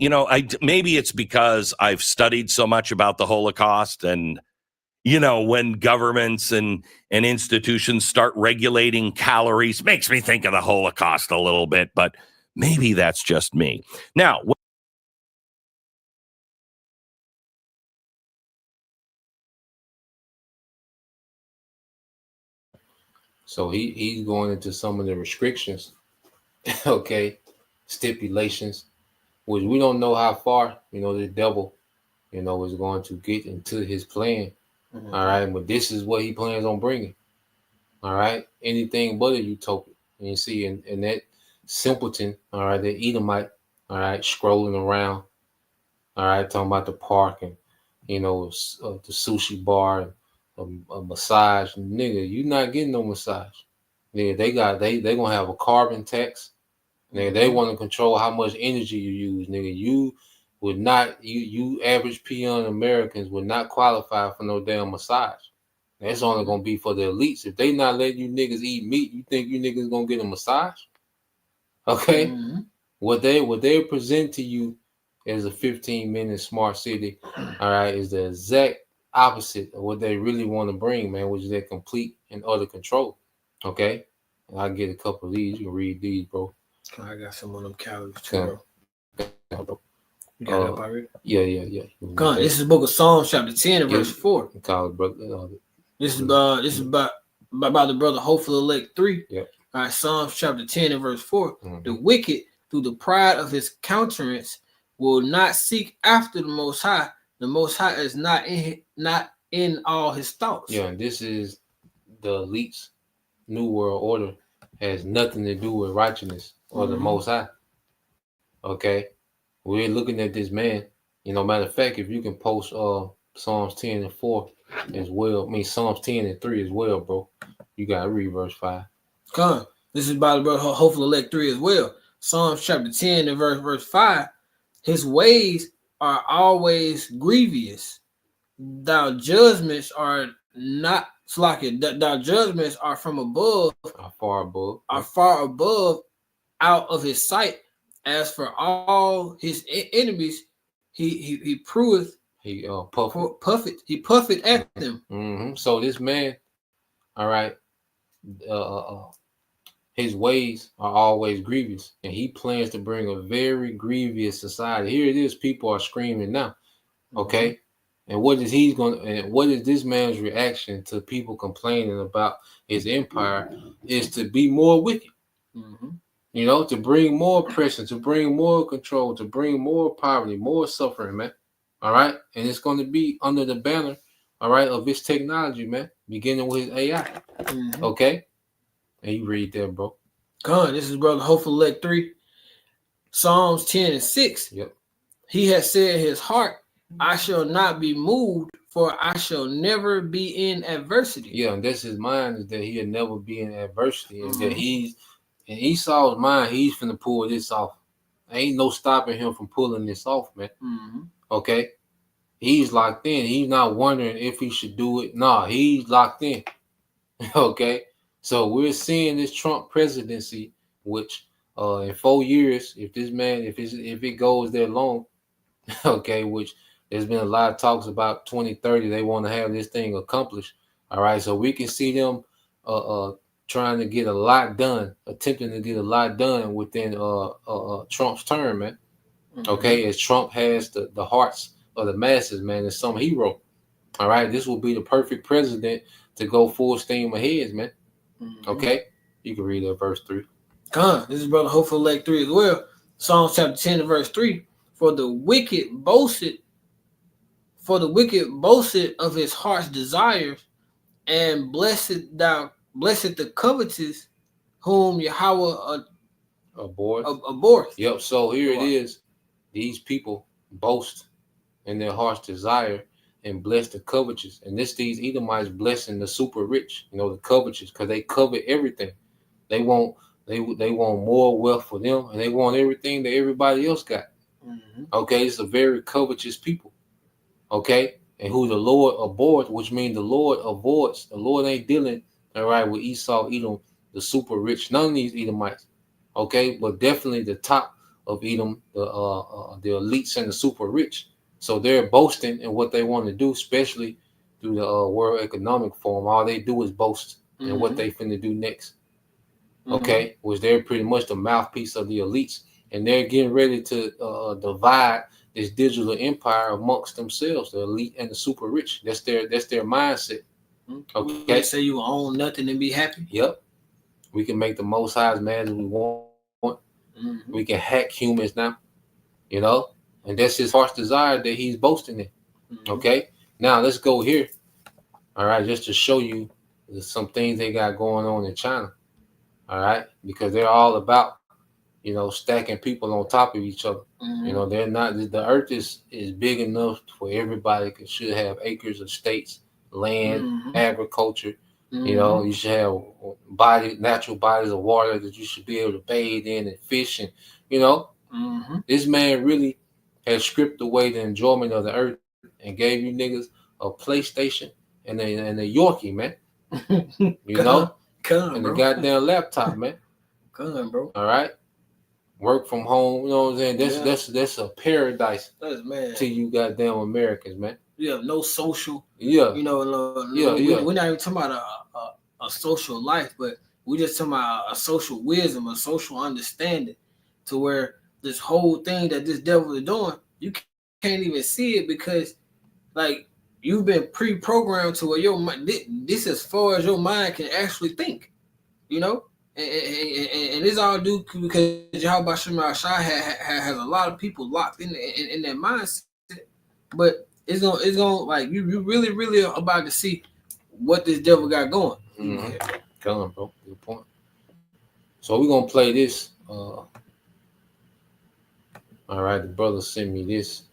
S9: maybe it's because I've studied so much about the Holocaust, and when governments and institutions start regulating calories, makes me think of the Holocaust a little bit, but maybe that's just me. Now,
S2: So he's going into some of the restrictions, okay, stipulations, which we don't know how far, the devil, is going to get into his plan.
S3: Mhm.
S2: All right, but this is what he plans on bringing. All right, anything but a utopia. And you see, in that simpleton, all right, that Edomite, all right, scrolling around, all right, talking about the park and the sushi bar, a massage, nigga. You not getting no massage, nigga. They gonna have a carbon tax, nigga. They want to control how much energy you use, nigga. You would not, you average peon Americans would not qualify for no damn massage. That's only gonna be for the elites. If they not letting you niggas eat meat, you think you niggas gonna get a massage? Okay,
S3: Mhm.
S2: what they present to you as a 15-minute smart city, all right, is the exact opposite of what they really want to bring, man, which is their complete and utter control. Okay, and I get a couple of these. You can read these, bro.
S3: I got some of them calories too,
S2: Okay.
S3: bro. You got it up already?
S2: Yeah.
S3: Come on, this is the book of Psalms, chapter 10 and verse 4.
S2: Call it, brother.
S3: This is about the brother Hopeful Elect 3.
S2: Yep.
S3: All right, Psalms chapter 10 and verse 4.
S2: Mhm.
S3: The wicked, through the pride of his countenance, will not seek after the Most High. The Most High is not in all his thoughts.
S2: Yeah, and this is the elites' new world order. Has nothing to do with righteousness or the
S3: Mhm.
S2: Most High. Okay, we're looking at this man. Matter of fact, if you can post Psalms 10 and 4 as well, Psalms 10 and 3 as well, bro. You gotta read verse 5.
S3: Come on. This is by the brother Hopeful Elect 3 as well. Psalms chapter 10 and verse 5. His ways are always grievous. Thou judgments are not slacking. Thou judgments are from above,
S2: Are far above.
S3: out of his sight. As for all his enemies, he proveth,
S2: He puffed.
S3: puffeth at them.
S2: So this man, all right, his ways are always grievous, and he plans to bring a very grievous society. Here it is, people are screaming now. Okay, and what is this man's reaction to people complaining about his empire is to be more wicked. To bring more oppression, to bring more control, to bring more poverty, more suffering, man. All right, and it's going to be under the banner, all right, of his technology, man, beginning with his AI. Okay, and you read that, bro.
S3: Come on, this is brother Hopeful Elect 3. Psalms 10 and 6.
S2: Yep.
S3: He has said in his heart, I shall not be moved, for I shall never be in adversity.
S2: Yeah, and that's his mind, is that he'll never be in adversity, and that in Esau's mind, he's finna pull this off. Ain't no stopping him from pulling this off, man. Okay, he's locked in. He's not wondering if he should do it. Nah, he's locked in. Okay, so we're seeing this Trump presidency, which in 4 years, if it goes that long, okay, which there's been a lot of talks about 2030, they want to have this thing accomplished. All right, so we can see them trying to get a lot done, attempting to get a lot done within Trump's term, man. Okay, as Trump has the hearts of the masses, man, as some hero. All right, this will be the perfect president to go full steam ahead, man. Okay, you can read that verse 3.
S3: Come on, this is brother Hopeful Elect 3 as well. Psalms chapter 10 and verse 3. For the wicked boasted of his heart's desires, and blessed the covetous, whom Yahweh abhorreth.
S2: Yep. So here it is. These people boast in their heart's desire and bless the covetous. And these Edomites blessing the super rich, the covetous, because they covet everything. They want more wealth for them, and they want everything that everybody else got. Okay, it's a very covetous people. Okay, and who the Lord abhors, which means the Lord avoids. The Lord ain't dealing, all right, with Esau, Edom, the super rich. None of these Edomites. Okay, but definitely the top of Edom, the elites and the super rich. So they're boasting in what they want to do, especially through the World Economic Forum. All they do is boast in what they finna do next. Okay, which they're pretty much the mouthpiece of the elites, and they're getting ready to divide this digital empire amongst themselves, the elite and the super rich. That's their mindset. Okay.
S3: You can't say you own nothing and be happy.
S2: Yep. We can make the most high as mad as we want.
S3: Mhm.
S2: We can hack humans now, you know, and that's his heart's desire that he's boasting in.
S3: Mhm.
S2: Okay. Now let's go here. All right, just to show you some things they got going on in China. All right, because they're all about, you know, stacking people on top of each other.
S3: Mhm.
S2: You know, they're not. The earth is big enough for everybody. Should have acres of states, land,
S3: Mhm.
S2: agriculture.
S3: Mhm.
S2: You know, you should have natural bodies of water that you should be able to bathe in and fish. And you know,
S3: Mhm.
S2: this man really has stripped away the enjoyment of the earth and gave you niggas a PlayStation and a Yorkie, man. You know,
S3: Come,
S2: and the
S3: bro.
S2: goddamn laptop, man.
S3: Come, bro.
S2: All right, work from home. You know what I'm saying?
S3: Yeah.
S2: That's a paradise
S3: That's man.
S2: to you goddamn Americans, man.
S3: You have no social.
S2: Yeah,
S3: You know,
S2: Yeah, yeah.
S3: we're not even talking about a social life, but we just talking about a social wisdom, a social understanding, to where this whole thing that this devil is doing, you can't even see it because, like, you've been pre-programmed to where your mind, this as far as your mind can actually think, you know, and this all due because Yahweh Shema Shai has a lot of people locked in their mindset, but it's gonna like you really are about to see what this devil got going.
S2: Mm-hmm. Come on, bro. Good point. So we're gonna play this. All right, the brother sent me this.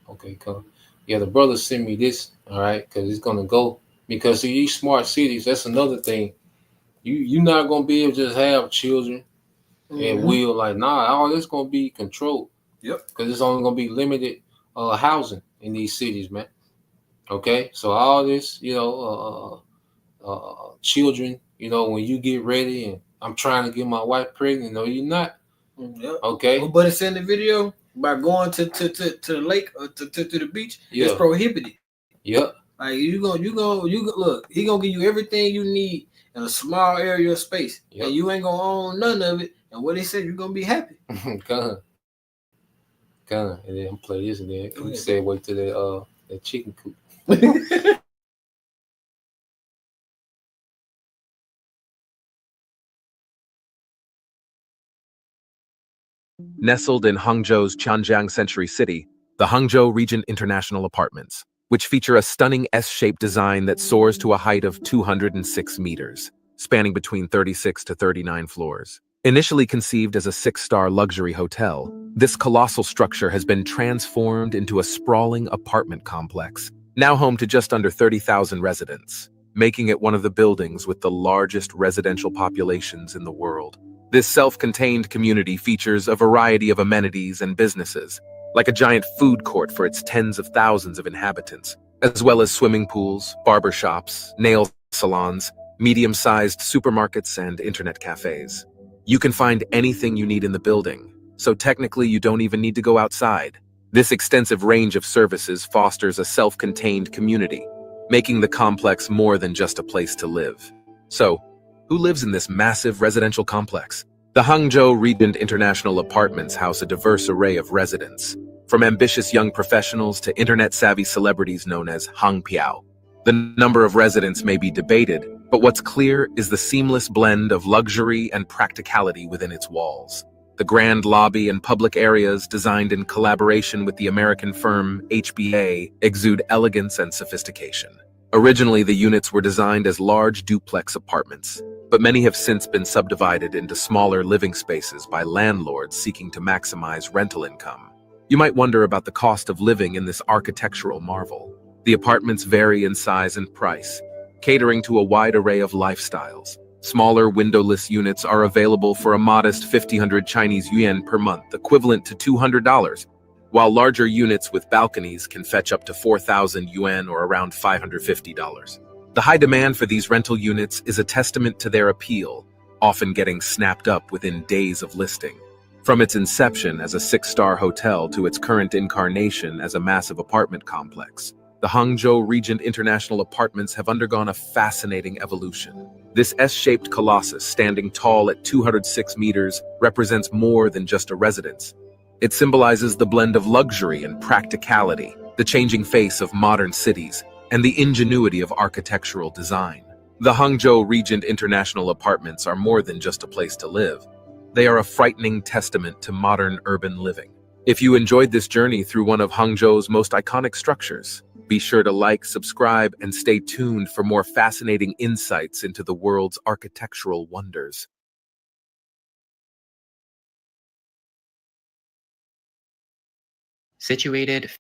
S2: Okay, come. Yeah, the brother sent me this. All right, because it's gonna go because these smart cities. That's another thing. You're not gonna be able to just have children and will like all this gonna be controlled.
S3: Yep.
S2: Because it's only gonna be limited housing in these cities, man. Okay, so all this, you know, children, you know, when you get ready and I'm trying to get my wife pregnant, no, you're not.
S3: Yep.
S2: Okay.
S3: But it's in the video by going to the lake or to the beach.
S2: Yeah.
S3: It's prohibited.
S2: Yep.
S3: Like you go look. He gonna give you everything you need in a small area of space,
S2: Yep.
S3: and you ain't gonna own none of it. And what they said, you're gonna be happy.
S2: Come on, and then play this, and then we say wait to that chicken coop.
S11: Nestled in Hangzhou's Qianjiang Century City, the Hangzhou Regent International Apartments, which feature a stunning S-shaped design that soars to a height of 206 meters, spanning between 36 to 39 floors. Initially conceived as a 6-star luxury hotel, this colossal structure has been transformed into a sprawling apartment complex, now home to just under 30,000 residents, making it one of the buildings with the largest residential populations in the world. This self-contained community features a variety of amenities and businesses, like a giant food court for its tens of thousands of inhabitants, as well as swimming pools, barbershops, nail salons, medium-sized supermarkets, and internet cafes. You can find anything you need in the building, so technically you don't even need to go outside. This extensive range of services fosters a self-contained community, making the complex more than just a place to live. So, who lives in this massive residential complex? The Hangzhou Regent International Apartments house a diverse array of residents, from ambitious young professionals to internet-savvy celebrities known as Hangpiao. The number of residents may be debated, but what's clear is the seamless blend of luxury and practicality within its walls. The grand lobby and public areas, designed in collaboration with the American firm HBA, exude elegance and sophistication. Originally, the units were designed as large duplex apartments, but many have since been subdivided into smaller living spaces by landlords seeking to maximize rental income. You might wonder about the cost of living in this architectural marvel. The apartments vary in size and price, catering to a wide array of lifestyles. Smaller windowless units are available for a modest 1,500 Chinese yuan per month, equivalent to $200, while larger units with balconies can fetch up to 4,000 yuan or around $550. The high demand for these rental units is a testament to their appeal, often getting snapped up within days of listing. From its inception as a 6-star hotel to its current incarnation as a massive apartment complex, the Hangzhou Regent International Apartments have undergone a fascinating evolution. This S-shaped colossus, standing tall at 206 meters, represents more than just a residence. It symbolizes the blend of luxury and practicality, the changing face of modern cities, and the ingenuity of architectural design. The Hangzhou Regent International Apartments are more than just a place to live. They are a frightening testament to modern urban living. If you enjoyed this journey through one of Hangzhou's most iconic structures, be sure to like, subscribe, and stay tuned for more fascinating insights into the world's architectural wonders.
S12: Situated.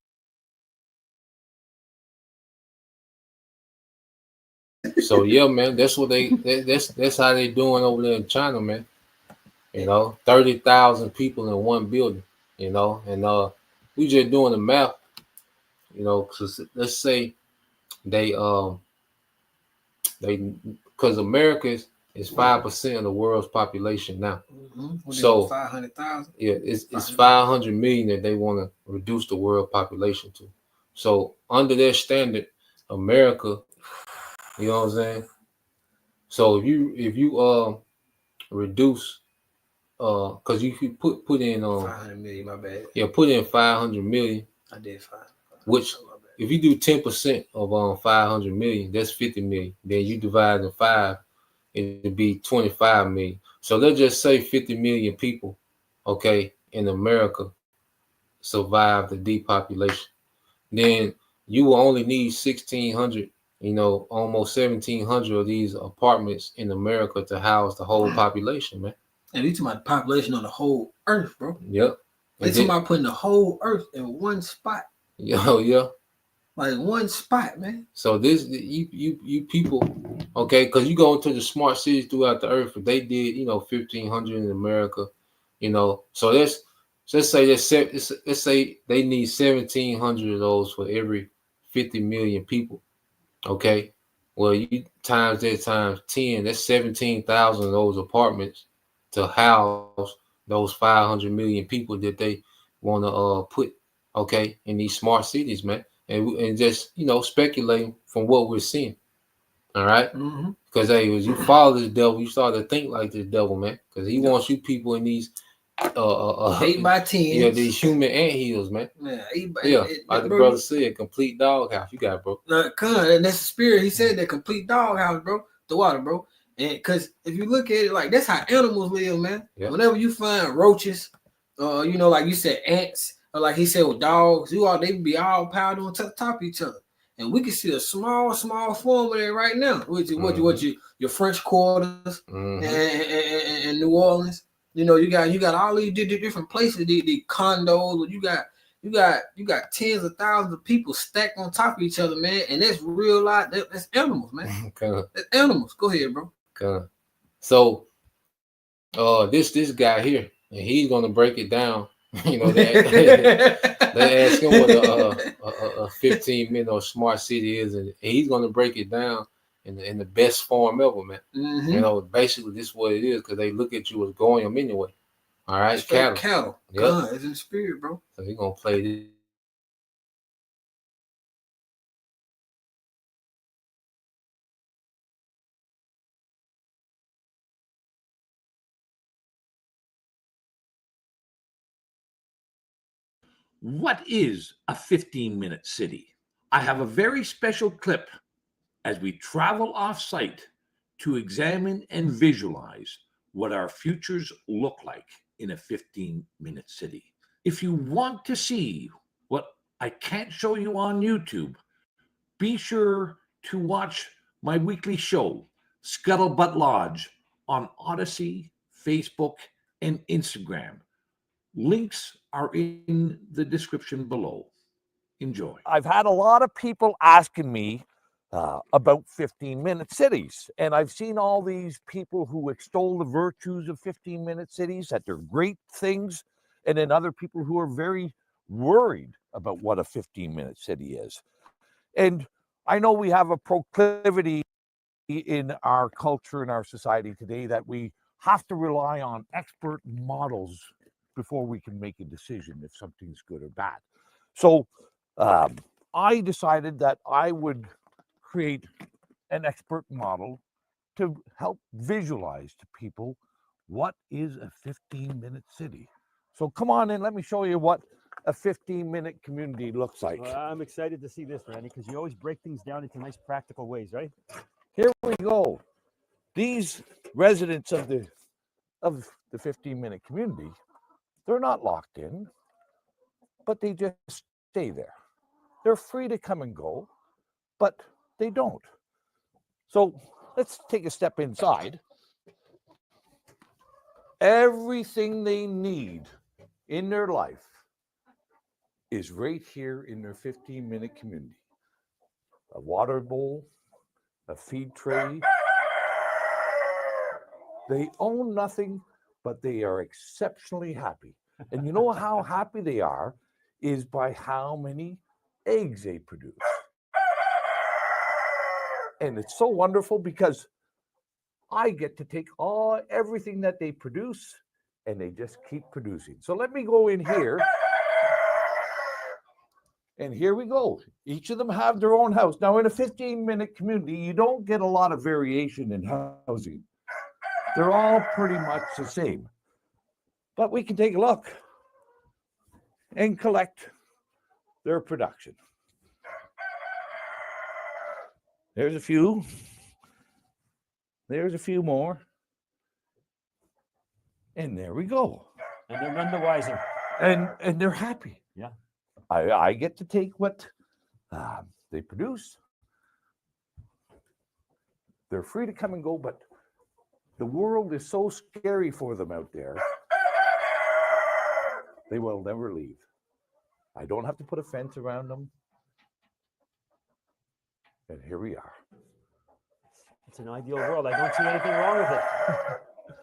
S2: So yeah, man, that's what that's how they doing over there in China, man. 30,000 people in one building, and we just doing the math, cause let's say they because America is 5% of the world's population now. So
S3: 500,000.
S2: Yeah, it's 500 million that they want to reduce the world population to. So under their standard, America, you know what I'm saying? So if you reduce because you put in
S3: 500 million, my bad.
S2: Yeah, put in 500 million.
S3: I did 5.
S2: Which if you do 10% of 500 million, that's 50 million. Then you divide in 5, it'd be 25 million. So let's just say 50 million people, okay, in America survive the depopulation. Then you will only need 1,600, almost 1,700 of these apartments in America to house the whole population, man.
S3: And you talking about the population on the whole earth, bro.
S2: Yep.
S3: They talking about putting the whole earth in one spot.
S2: Yeah.
S3: Like one spot, man.
S2: So this you people, okay, because you go into the smart cities throughout the earth. If they did, 1,500 in America, so let's say they need 1,700 of those for every 50 million people. Okay, well you times that times 10, that's 17,000 of those apartments to house those 500 million people that they want to put, okay, in these smart cities, man. And just speculating from what we're seeing, all right? Because hey, as you follow this devil, you start to think like this devil, man. Because he wants you people in these
S3: 8 by 10.
S2: Yeah, these human anthills, man.
S3: Yeah,
S2: like the brother said, complete doghouse. You got it, bro.
S3: And that's the spirit. He said that complete doghouse, bro. The water, bro. And because if you look at it, like that's how animals live, man. Yep. Whenever you find roaches, like you said, ants. Or like he said with dogs, they be all piled on top of each other, and we can see a small form of that right now. Which is what your French quarters and New Orleans. You got all these different places, the condos. You got tens of thousands of people stacked on top of each other, man. And that's real life. That's animals, man. That's animals. Go ahead, bro.
S2: So, this guy here, and he's gonna break it down. They ask him what a 15-minute smart city is, and he's going to break it down in the best form ever, man. Basically this is what it is, because they look at you as Goyim anyway. All right,
S3: cattle. Yeah, it's in spirit, bro.
S2: So he's gonna play this.
S13: What is a 15-minute city? I have a very special clip as we travel off-site to examine and visualize what our futures look like in a 15-minute city. If you want to see what I can't show you on YouTube, be sure to watch my weekly show, Scuttlebutt Lodge, on Odyssey, Facebook, and Instagram. Links are in the description below. Enjoy.
S14: I've had a lot of people asking me about 15-minute cities, and I've seen all these people who extol the virtues of 15-minute cities, that they're great things, and then other people who are very worried about what a 15-minute city is. And I know we have a proclivity in our culture, in our society today, that we have to rely on expert models before we can make a decision if something's good or bad. So I decided that I would create an expert model to help visualize to people what is a 15-minute city. So come on in, let me show you what a 15-minute community looks like.
S12: Well, I'm excited to see this, Randy, because you always break things down into nice practical ways, right?
S14: Here we go. These residents of the 15-minute community, they're not locked in, but they just stay there. They're free to come and go, but they don't. So let's take a step inside. Everything they need in their life is right here in their 15-minute community. A water bowl, a feed tray. They own nothing, but they are exceptionally happy. And you know how happy they are is by how many eggs they produce. And it's so wonderful because I get to take everything that they produce and they just keep producing. So let me go in here. And here we go. Each of them have their own house. Now, in a 15-minute community, you don't get a lot of variation in housing. They're all pretty much the same. But we can take a look and collect their production. There's a few. There's a few more. And there we go.
S12: And they're none the wiser.
S14: And they're happy.
S12: Yeah.
S14: I get to take what they produce. They're free to come and go, but the world is so scary for them out there. They will never leave. I don't have to put a fence around them. And here we are.
S12: It's an ideal world. I don't see anything wrong with it.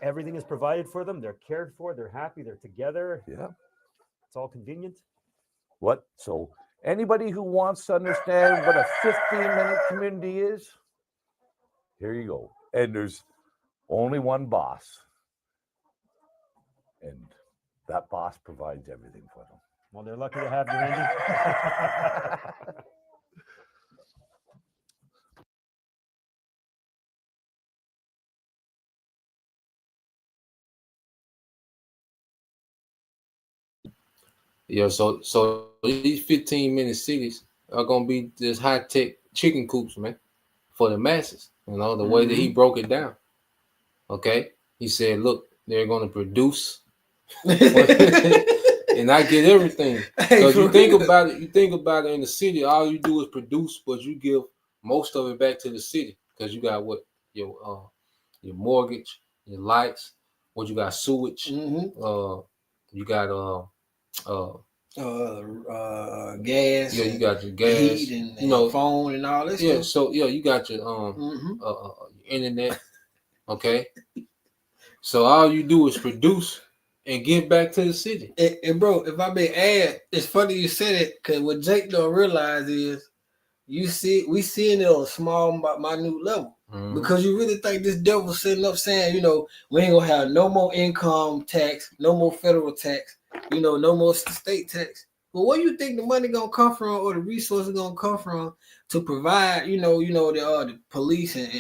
S12: Everything is provided for them. They're cared for. They're happy. They're together.
S14: Yeah.
S12: It's all convenient.
S14: What? So anybody who wants to understand what a 15-minute community is, here you go. And there's only one boss. And that boss provides everything for them.
S12: Well, they're lucky to have you, Randy.
S2: Yeah, so these 15-minute cities are gonna be this high-tech chicken coops, man, for the masses. You know, the way that he broke it down. Okay. He said, look, they're gonna produce and I get everything. Because you think about it in the city, all you do is produce, but you give most of it back to the city. Because you got what? Your mortgage, your lights, what you got, sewage, you got
S3: gas.
S2: Yeah, you got your gas,
S3: heat and,
S2: you know,
S3: phone and all this.
S2: Yeah,
S3: stuff.
S2: so yeah, you got your internet. Okay, so all you do is produce and give back to the city.
S3: And bro, if I may add, it's funny you said it because what Jake don't realize is we seeing it on a small, minute level. Because you really think this devil sitting up saying, you know, we ain't gonna have no more income tax, no more federal tax, you know, no more state tax. But where you think the money gonna come from, or the resources gonna come from to provide, the police and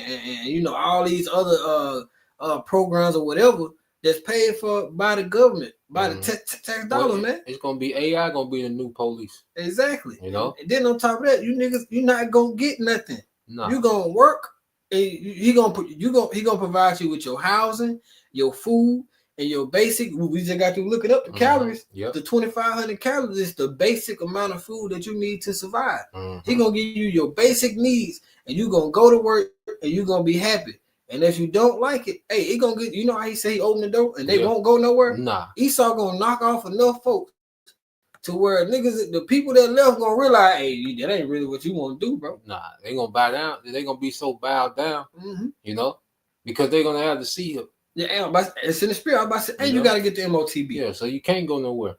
S3: you know all these other programs or whatever that's paid for by the government, by the tax dollars, man.
S2: It's gonna be AI, gonna be the new police.
S3: Exactly.
S2: You know,
S3: and then on top of that, you niggas, you're not gonna get nothing.
S2: No.
S3: You gonna work. He gonna provide you with your housing, your food, and your basic. We just got to look it up. The calories, the 2,500 calories is the basic amount of food that you need to survive. He gonna give you your basic needs, and you gonna go to work, and you gonna be happy. And if you don't like it, hey, he gonna get. You know how he say he opened the door, and they won't go nowhere.
S2: Nah,
S3: Esau gonna knock off enough folks to where niggas, the people that left, gonna realize, hey, that ain't really what you want to do, bro.
S2: Nah, they gonna bow down. They gonna be so bowed down, you know, because they're gonna have to see him.
S3: Yeah, it's in the spirit. I'm about to say, hey, you gotta get the MOTB.
S2: Yeah, so you can't go nowhere.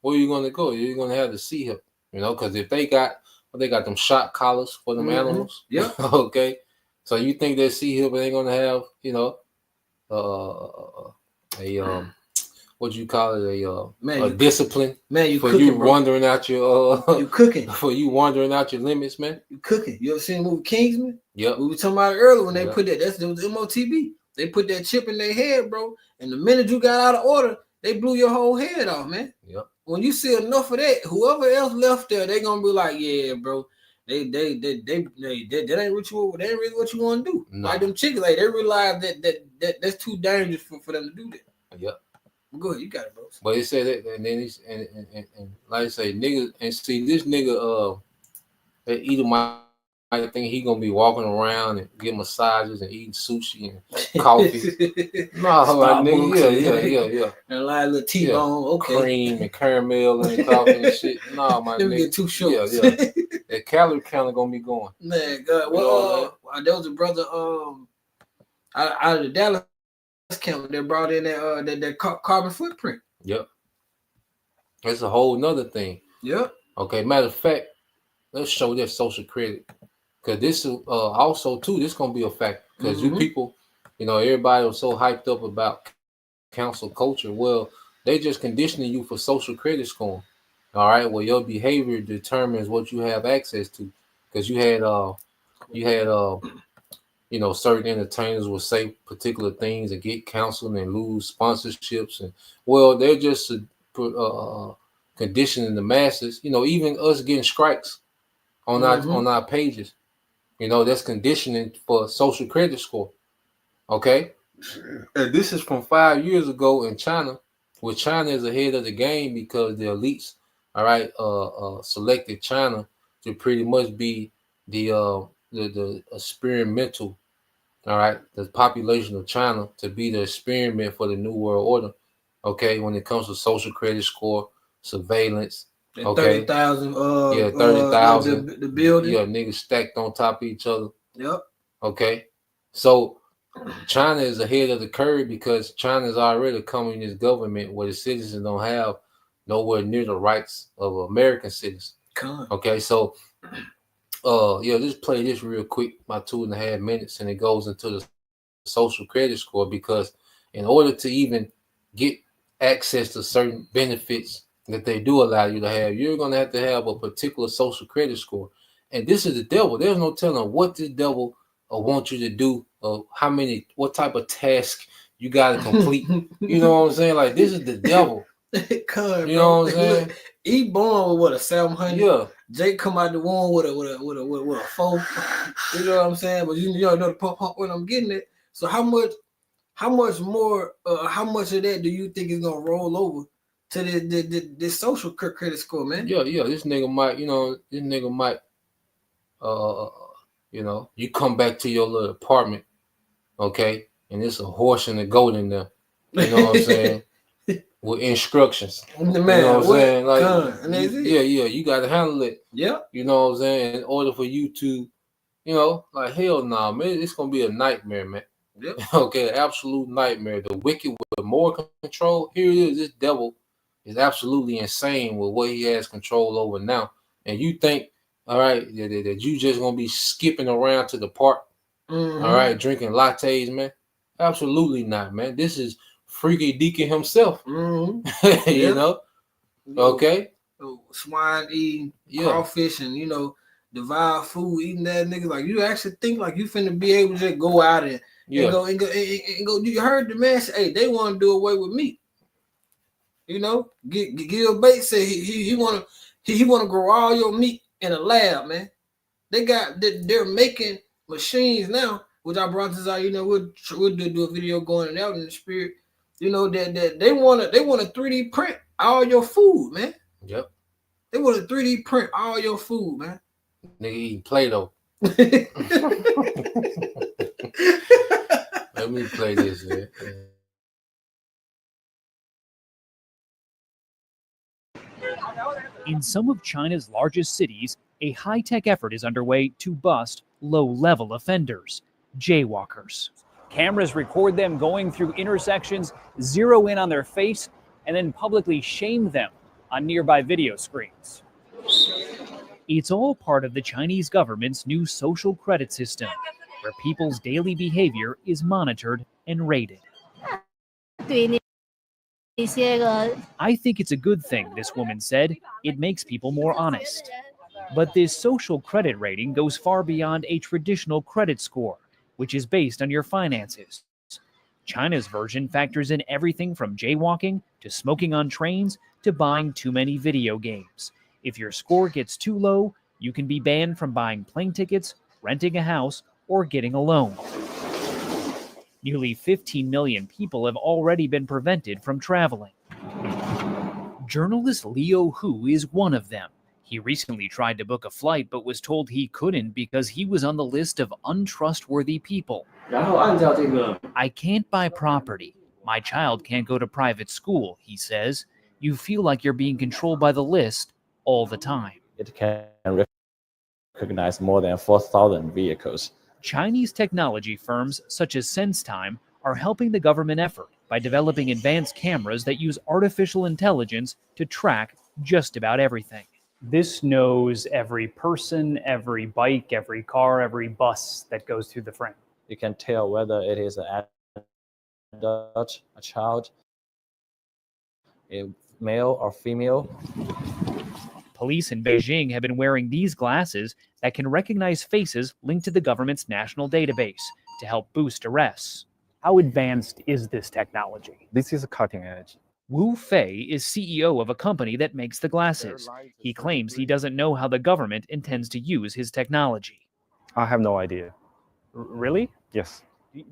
S2: Where you gonna go? You're gonna have to see him, you know, because if they got them shock collars for them animals.
S3: Yeah.
S2: Okay. So you think they see him, but they're gonna have, you know, what you call it, a discipline,
S3: man. You
S2: for
S3: cooking,
S2: you
S3: bro.
S2: wandering out your
S3: you cooking
S2: for you wandering out your limits, man.
S3: You cooking. You ever seen the movie Kingsman?
S2: Yep.
S3: We were talking about it earlier when they put that. That was MOTB. They put that chip in their head, bro. And the minute you got out of order, they blew your whole head off, man.
S2: Yep.
S3: when you see enough of that, whoever else left there, they gonna be like, yeah, bro. They that ain't what you, that ain't really what you want to do.
S2: No.
S3: Like them chickens, like they realize that's too dangerous for them to do that.
S2: Yep.
S3: Go ahead, you got it, bro.
S2: But he said that, and then he's and like I say, niggas, and see this nigga, that Edomite, I think he gonna be walking around and getting massages and eating sushi and coffee. No, nigga, yeah.
S3: And like a little T-bone, okay.
S2: Cream and caramel and coffee and shit. No, my
S3: Let me
S2: nigga.
S3: get 2 shorts.
S2: Yeah. That calorie counter gonna be going.
S3: Man, God. Well, there was a brother out of the Dallas camp that brought in that carbon footprint.
S2: Yep. That's a whole nother thing.
S3: Yep.
S2: Okay, matter of fact, let's show their social credit. Because this is also, too, this going to be a fact. Because you people, everybody was so hyped up about council culture. Well, they just conditioning you for social credit scoring. All right. Well, your behavior determines what you have access to. Because you had certain entertainers will say particular things and get canceled and lose sponsorships. And, well, they're just conditioning the masses. Even us getting strikes on our pages. That's conditioning for social credit score. Okay. And this is from 5 years ago in China, where China is ahead of the game because the elites, all right, selected China to pretty much be the experimental, all right, the population of China to be the experiment for the New World Order. Okay, when it comes to social credit score, surveillance. Okay,
S3: 30,000.
S2: 30,000.
S3: The building.
S2: Yeah, niggas stacked on top of each other.
S3: Yep.
S2: Okay, so China is ahead of the curve because China is already a communist government where the citizens don't have nowhere near the rights of American citizens. Okay, so just play this real quick, my 2.5 minutes, and it goes into the social credit score because in order to even get access to certain benefits that they do allow you to have, you're going to have a particular social credit score. And this is the devil. There's no telling what this devil wants you to do, what type of task you got to complete. You know what I'm saying? Like, this is the devil. You know what I'm saying?
S3: He born with a 700.
S2: Yeah.
S3: Jake come out the womb with a 4. You know what I'm saying? But you know the pump when I'm getting it. So how much more? How much of that do you think is gonna roll over to this social credit score, man?
S2: Yeah. This nigga might, you come back to your little apartment, okay, and it's a horse and a goat in there. You know what I'm saying? With instructions.
S3: Man,
S2: you know what I'm saying? Like,
S3: yeah,
S2: you got to handle it.
S3: Yeah.
S2: You know what I'm saying? In order for you to, like, hell nah, man, it's going to be a nightmare, man.
S3: Yep.
S2: Okay, absolute nightmare. The wicked with more control. Here it is. This devil is absolutely insane with what he has control over now. And you think, all right, that you just going to be skipping around to the park, all right, drinking lattes, man? Absolutely not, man. This is Freaky Deacon himself. You know? Okay.
S3: Swine eating crawfish and devour food, eating that nigga. Like, you actually think like you finna be able to just go out and go. You heard the man say, hey, they want to do away with meat. Gil Bates said he want to grow all your meat in a lab, man. They're making machines now, which I brought this out. We'll do a video going out in the spirit. That they want to 3D print all your food, man.
S2: Yep.
S3: They want to 3D print all your food, man.
S2: Nigga eating Play-Doh. Let me play this here.
S15: In some of China's largest cities, a high-tech effort is underway to bust low-level offenders, jaywalkers. Cameras record them going through intersections, zero in on their face, and then publicly shame them on nearby video screens. It's all part of the Chinese government's new social credit system, where people's daily behavior is monitored and rated. I think it's a good thing, this woman said. It makes people more honest. But this social credit rating goes far beyond a traditional credit score, which is based on your finances. China's version factors in everything from jaywalking to smoking on trains to to buying too many video games. If your score gets too low, you can be banned from buying plane tickets, renting a house, or getting a loan. Nearly 15 million people have already been prevented from traveling. Journalist Leo Hu is one of them. He recently tried to book a flight but was told he couldn't because he was on the list of untrustworthy people. I can't buy property. My child can't go to private school, he says. You feel like you're being controlled by the list all the time.
S16: It can recognize more than 4,000 vehicles.
S15: Chinese technology firms such as SenseTime are helping the government effort by developing advanced cameras that use artificial intelligence to track just about everything.
S17: This knows every person, every bike, every car, every bus that goes through the frame.
S16: You can tell whether it is an adult, a child, a male or female.
S15: Police in Beijing have been wearing these glasses that can recognize faces linked to the government's national database to help boost arrests.
S17: How advanced is this technology?
S18: This is cutting edge.
S15: Wu Fei is CEO of a company that makes the glasses. He claims he doesn't know how the government intends to use his technology.
S18: I have no idea.
S17: Really?
S18: Yes.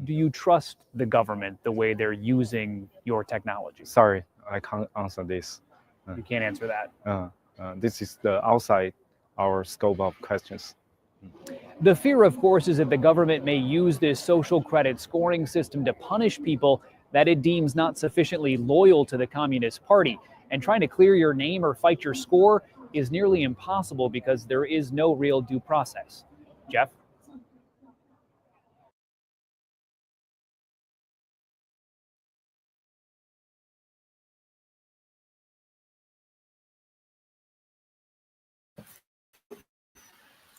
S17: Do you trust the government the way they're using your technology?
S18: Sorry, I can't answer this.
S17: You can't answer that.
S18: This is outside our scope of questions.
S17: The fear, of course, is that the government may use this social credit scoring system to punish people that it deems not sufficiently loyal to the Communist Party. And trying to clear your name or fight your score is nearly impossible because there is no real due process. Jeff?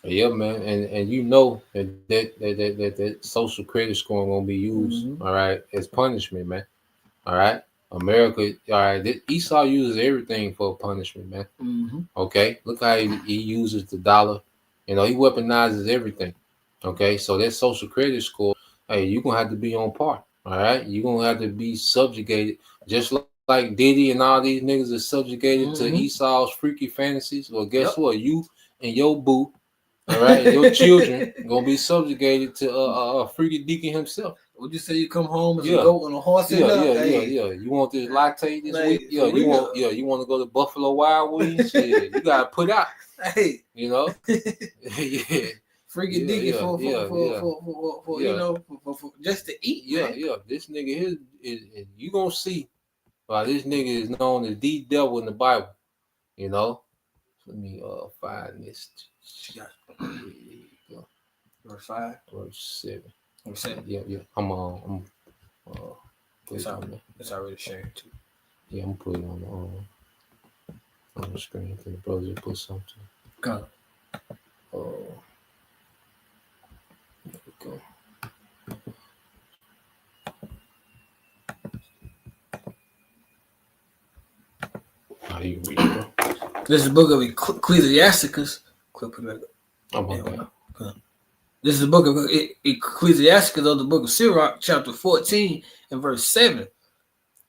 S2: Yeah, man, and you know that social credit scoring gonna be used, all right, as punishment, man. All right, America, all right. Esau uses everything for punishment, man. Okay, look how he uses the dollar. You know, he weaponizes everything. Okay, so that social credit score, hey, you're gonna have to be on par. All right, you're gonna have to be subjugated, just like Diddy and all these niggas are subjugated to Esau's freaky fantasies. Well, guess what? You and your boo. All right, your children gonna be subjugated to Freaky Deacon himself.
S3: Would you say you come home as a goat on a horse?
S2: Yeah. You want this latte this week? Yeah, you want to go to Buffalo Wild Wings? Yeah, you gotta put out.
S3: Hey,
S2: you know,
S3: Freaky Deacon for you know for just to eat.
S2: Yeah. This nigga is you gonna see. This nigga is known as the devil in the Bible. You know, let me find this.
S3: Verse 5,
S2: verse 7.
S3: Verse 7.
S2: Yeah. I'm
S3: it's already shared too.
S2: Yeah, I'm putting it on the screen for the brother to put something.
S3: Go.
S2: There we go. How do you read it, bro?
S3: This is the book of Ecclesiasticus.
S2: Oh my God.
S3: This is the book of Ecclesiasticus of the book of Sirach, chapter 14 and verse 7.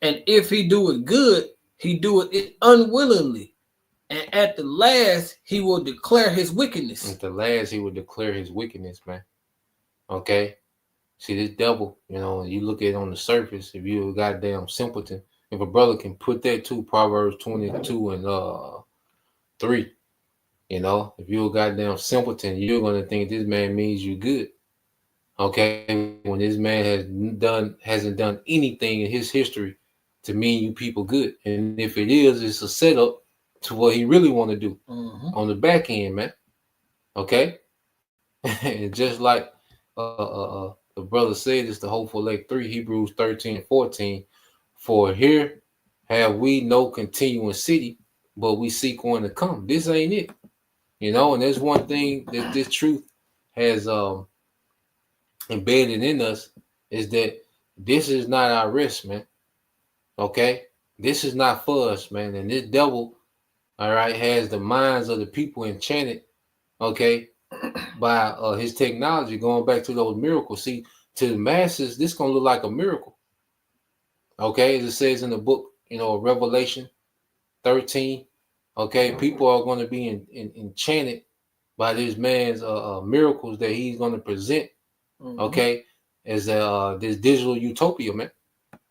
S3: And if he do it good, he do it unwillingly. And at the last, he will declare his wickedness.
S2: At the last, he will declare his wickedness, man. Okay? See, this devil, you know, you look at it on the surface, if you're a goddamn simpleton, if a brother can put that to Proverbs 22 and 3, you know, if you're a goddamn simpleton, you're going to think this man means you good. Okay? When this man hasn't done anything in his history to mean you people good. And if it is, it's a setup to what he really want to do on the back end, man. Okay? And just like the brother said, it's the hopeful lake 3, Hebrews 13:14. For here have we no continuing city, but we seek one to come. This ain't it. You know, and there's one thing that this truth has embedded in us is that this is not our rest, man. Okay? This is not for us, man. And this devil, all right, has the minds of the people enchanted, okay, by his technology, going back to those miracles. See, to the masses, this going to look like a miracle. Okay? As it says in the book, you know, Revelation 13. Okay, people are going to be enchanted by this man's miracles that he's going to present. Okay, as this digital utopia, man.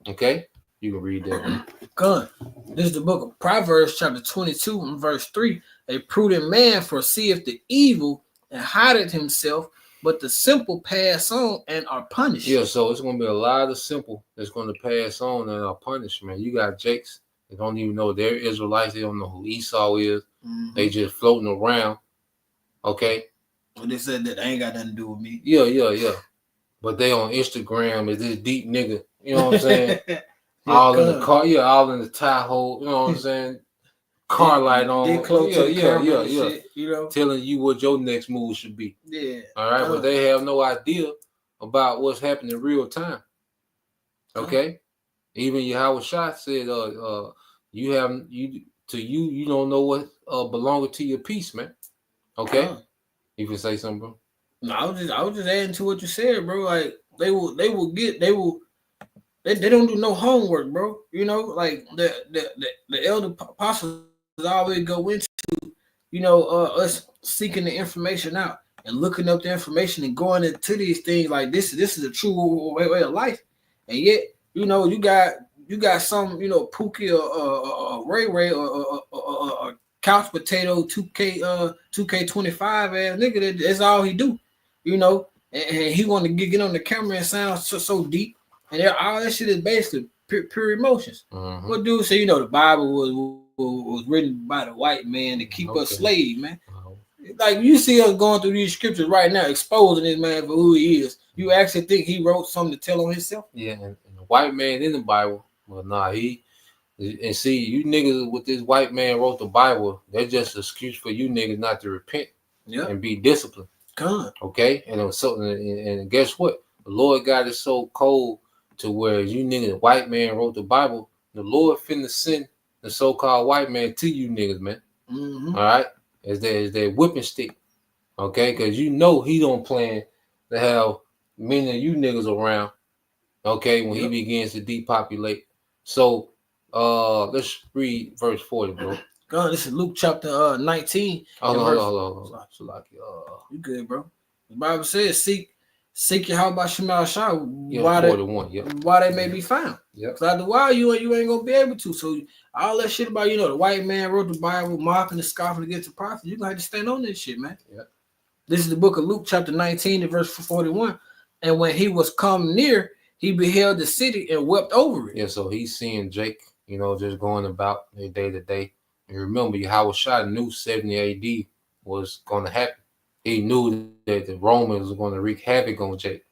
S2: Okay, you can read that. Man.
S3: Gun. This is the book of Proverbs, chapter 22, and verse 3. A prudent man foreseeth the evil and hideth himself, but the simple pass on and are punished.
S2: Yeah, so it's going to be a lot of simple that's going to pass on and are punished, man. You got Jakes that don't even know they're Israelites. They don't know who Esau is. They just floating around. Okay.
S3: Well, they said that ain't got nothing to do with me.
S2: Yeah. But they on Instagram is this deep nigga. You know what I'm saying? All in the car, all in the tie hole. You know what I'm saying? Car light on. Yeah.
S3: Shit, you know,
S2: telling you what your next move should be.
S3: Yeah.
S2: All right, but they have no idea about what's happening in real time. Okay. Even Yahweh Shah said, you don't know what belonging to your peace, man. Okay. You can say something, bro.
S3: No, I was just adding to what you said, bro. Like they don't do no homework, bro. You know, like the elder apostles always go into, you know, us seeking the information out and looking up the information and going into these things like this is a true way of life. And yet, you know, you got some, you know, Pookie or Ray or couch potato 2K25 ass nigga. That's all he do, you know. And he want to get on the camera and sound so deep. And all that shit is basically pure emotions. What dude say, you know, the Bible was written by the white man to keep us slaves, man. Like you see us going through these scriptures right now, exposing this man for who he is. You actually think he wrote something to tell on himself?
S2: Yeah, and the white man in the Bible, well, nah, and see, you niggas with this white man wrote the Bible, that's just an excuse for you niggas not to repent and be disciplined. Okay? And guess what? The Lord God is so cold to where you niggas, the white man wrote the Bible, the Lord finna send the so-called white man to you niggas, man. All right? As their whipping stick. Okay? Because you know he don't plan to have many of you niggas around. Okay? When he begins to depopulate. So let's read verse 40, bro.
S3: God, this is Luke chapter 19.
S2: Hold on.
S3: You good, bro? The Bible says, seek Yahweh Shemal Shah. Why they may be found. Because after a while, you ain't gonna be able to. So all that shit about, you know, the white man wrote the Bible, mocking and scoffing against the prophet, you're gonna have to stand on this shit, man. This is the book of Luke, chapter 19, and verse 41. And when he was come near, he beheld the city and wept over it.
S2: Yeah, so he's seeing Jake, you know, just going about their day to day. And remember, Yahweh Shah knew 70 AD was going to happen. He knew that the Romans were going to wreak havoc on Jake.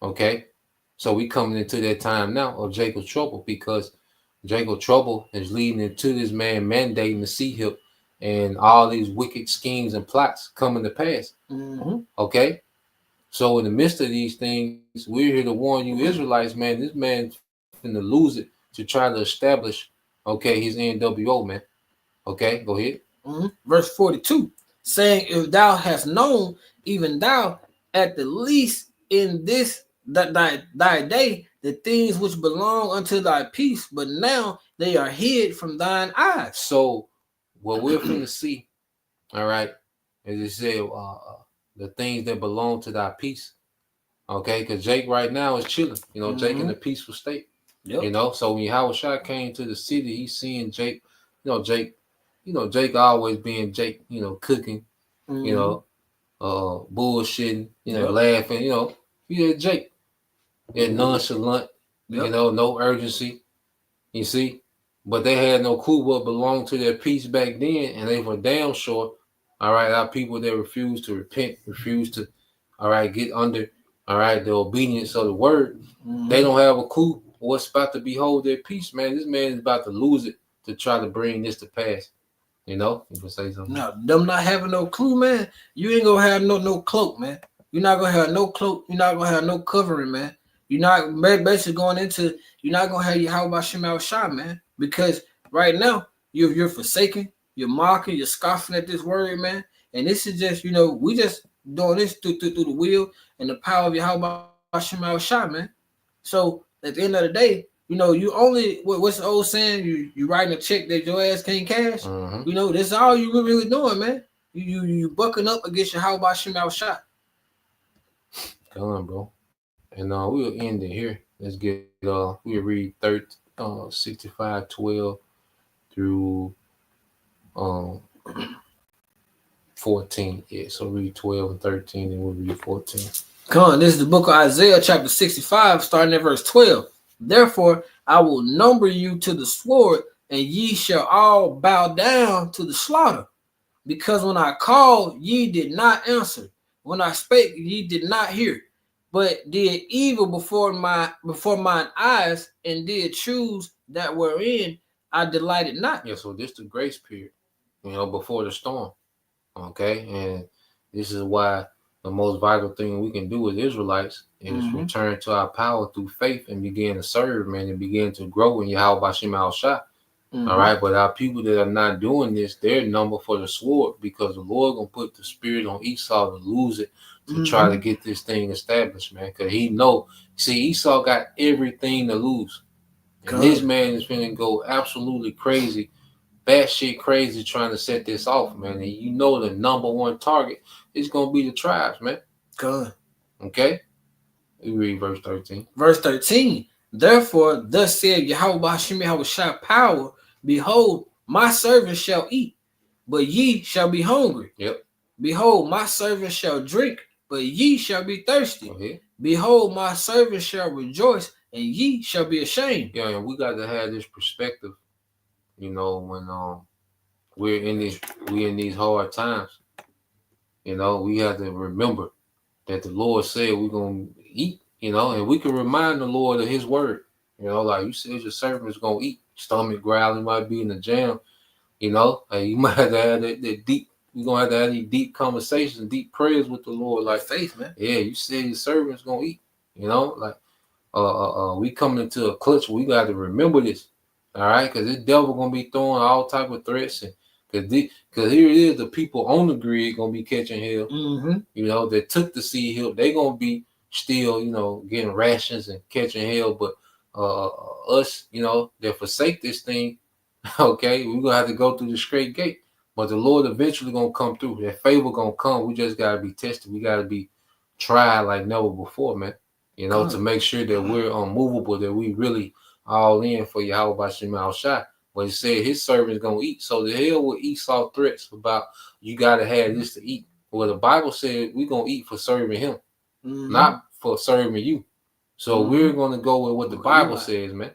S2: Okay? So we coming into that time now of Jacob's trouble, because Jacob's trouble is leading into this man mandating the sea hip and all these wicked schemes and plots coming to pass. Okay? So in the midst of these things, we're here to warn you Israelites, man, this man's finna lose it to try to establish, okay, his NWO, man. Okay, go ahead.
S3: Verse 42, saying, if thou hast known, even thou, at the least in this thy day, the things which belong unto thy peace, but now they are hid from thine eyes.
S2: So what we're finna see, all right, as it said, the things that belong to thy peace. Okay, because Jake right now is chilling, you know, Jake in a peaceful state. You know, so when Yahweh Shah came to the city, he's seeing Jake, Jake always being Jake, you know, cooking, you know, bullshitting, you know, laughing, you know, Jake. Nonchalant, you know, no urgency, you see. But they had no clue what belonged to their peace back then, and they were damn sure, all right, our people that refuse to repent, refuse to, all right, get under, all right, the obedience of the word, they don't have a clue what's about to behold their peace, man. This man is about to lose it to try to bring this to pass. You know, you can say something.
S3: No, them not having no clue, man. You ain't gonna have no cloak, man. You're not gonna have no cloak. You're not gonna have no covering, man. You're not basically going into. You're not gonna have your how about Shemal Shah, man. Because right now you're forsaken, you're mocking, you're scoffing at this word, man. And this is just, you know, we just doing this through the will and the power of your how about Shemal Shah, man. So at the end of the day, You know, you only what's the old saying? You writing a check that your ass can't cash. You know, that's all you really doing, man. You bucking up against your how about Shemal shot.
S2: Come on, bro. And we'll end it here. Let's get we'll read 65:12 through 14. Yeah, so read 12 and 13, and we'll read 14.
S3: Come on, this is the book of Isaiah, chapter 65, starting at verse 12. Therefore, I will number you to the sword, and ye shall all bow down to the slaughter. Because when I called, ye did not answer. When I spake, ye did not hear, but did evil before mine eyes, and did choose that wherein I delighted not.
S2: Yeah, so this is the grace period, before the storm. Okay, and this is why the most vital thing we can do as Israelites is return to our power through faith and begin to serve, man, and begin to grow in Yahweh Bashim al-Shah. All right, but our people that are not doing this, they're numbered for the sword, because the Lord gonna put the spirit on Esau to lose it, to try to get this thing established, man. Because he know, see, Esau got everything to lose, and this man is gonna go absolutely crazy, batshit crazy, trying to set this off, man. And you know the number one target is gonna be the tribes, man. Okay, we read verse 13.
S3: Verse 13. Therefore, thus said Yahweh Bashim Yahushua power, behold, my servants shall eat, but ye shall be hungry.
S2: Yep.
S3: Behold, my servants shall drink, but ye shall be thirsty. Behold, my servants shall rejoice, and ye shall be ashamed.
S2: Yeah, and we got to have this perspective, when we're in these hard times. We have to remember that the Lord said we're gonna eat, and we can remind the Lord of his word. Like you said, your servant's gonna eat. Stomach growling, might be in the jam, and you might have to have that deep. You're gonna have to have these deep conversations, deep prayers with the Lord, like
S3: faith, man.
S2: Yeah, you said your servant's gonna eat. We coming into a clutch. We got to remember this, all right? Because this devil gonna be throwing all type of threats, and because here it is, the people on the grid gonna be catching hell. That took the seed hill, they gonna be still, getting rations and catching hell, but us, that forsake this thing, okay, we're gonna have to go through the straight gate. But the Lord eventually gonna come through. That favor gonna come. We just gotta be tested. We gotta be tried like never before, man. To make sure that we're unmovable, that we really all in for Yahweh Bashim al-Shah. But he said his servant's gonna eat. So the hell with Esau threats about you gotta have this to eat. Well, the Bible said we're gonna eat for serving him, not for serving you. So we're gonna go with what the Bible says, man.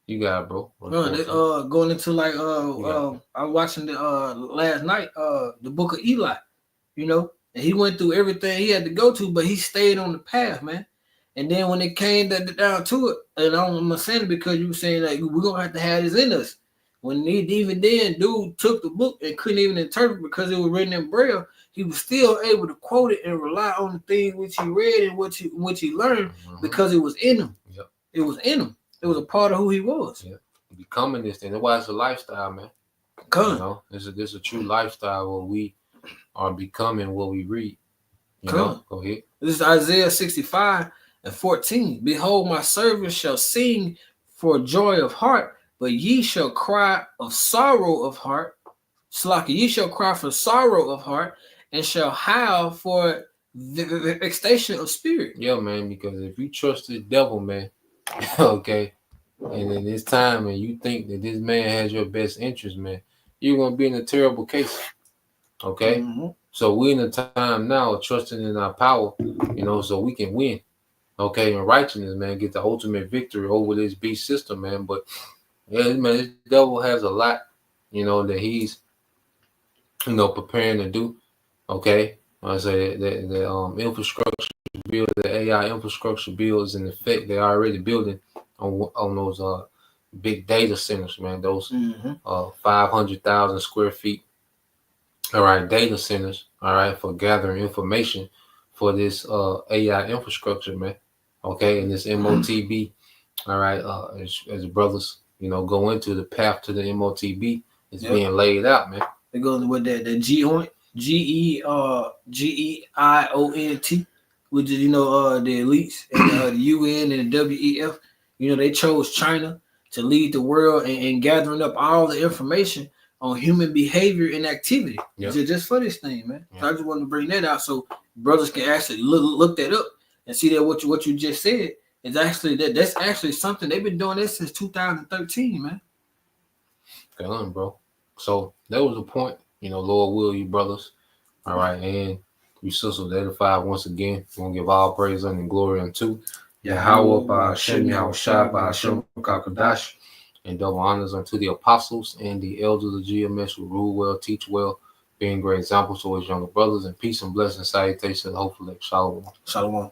S2: You got it, bro.
S3: Going into like I was watching the last night the book of Eli, and he went through everything he had to go to, but he stayed on the path, man. And then when it came down to it, and I'm saying it because you were saying like we're gonna have to have this in us. When even then, dude took the book and couldn't even interpret because it was written in Braille, he was still able to quote it and rely on the things which he read and which he learned because it was in him.
S2: Yep.
S3: It was in him. It was a part of who he was.
S2: Yeah. Becoming this thing. That's why it's a lifestyle, man. This is a true lifestyle where we are becoming what we read. Go ahead.
S3: This is Isaiah 65:14. Behold, my servants shall sing for joy of heart, but ye shall cry of sorrow of heart. Slaki, ye shall cry for sorrow of heart, and shall howl for vexation of spirit.
S2: Yeah, man, because if you trust the devil, man, okay, and in this time, and you think that this man has your best interest, man, you're gonna be in a terrible case. Okay, so we're in a time now of trusting in our power, so we can win. Okay, and righteousness, man, get the ultimate victory over this beast system, man. But yeah, man, this devil has a lot, that he's, preparing to do. Okay, I say the infrastructure bill, the AI infrastructure bill is in effect. They're already building on those big data centers, man. Those 500,000 square feet. All right, data centers. All right, for gathering information for this AI infrastructure, man. Okay, and this MOTB. All right, as brothers, go into the path to the MOTB, it's being laid out, man.
S3: It goes with the GEIONT, which is the elites and the UN and the WEF. They chose China to lead the world and gathering up all the information on human behavior and activity.
S2: Yep.
S3: Just for this thing, man. So I just wanted to bring that out so brothers can actually look that up and see that what you just said is actually that's actually something they've been doing this since 2013, man.
S2: Go on, bro. So that was the point. Lord will, you brothers. All right, and you sisters edified once again. We're gonna give all praise and glory unto Yahweh by Hashem, Yahushua by Hashem Kakadash, and double honors unto the apostles and the elders of GMS who rule well, teach well, being great examples to his younger brothers, and peace and blessing salutations, hopefully. Shalom.
S3: Shalom.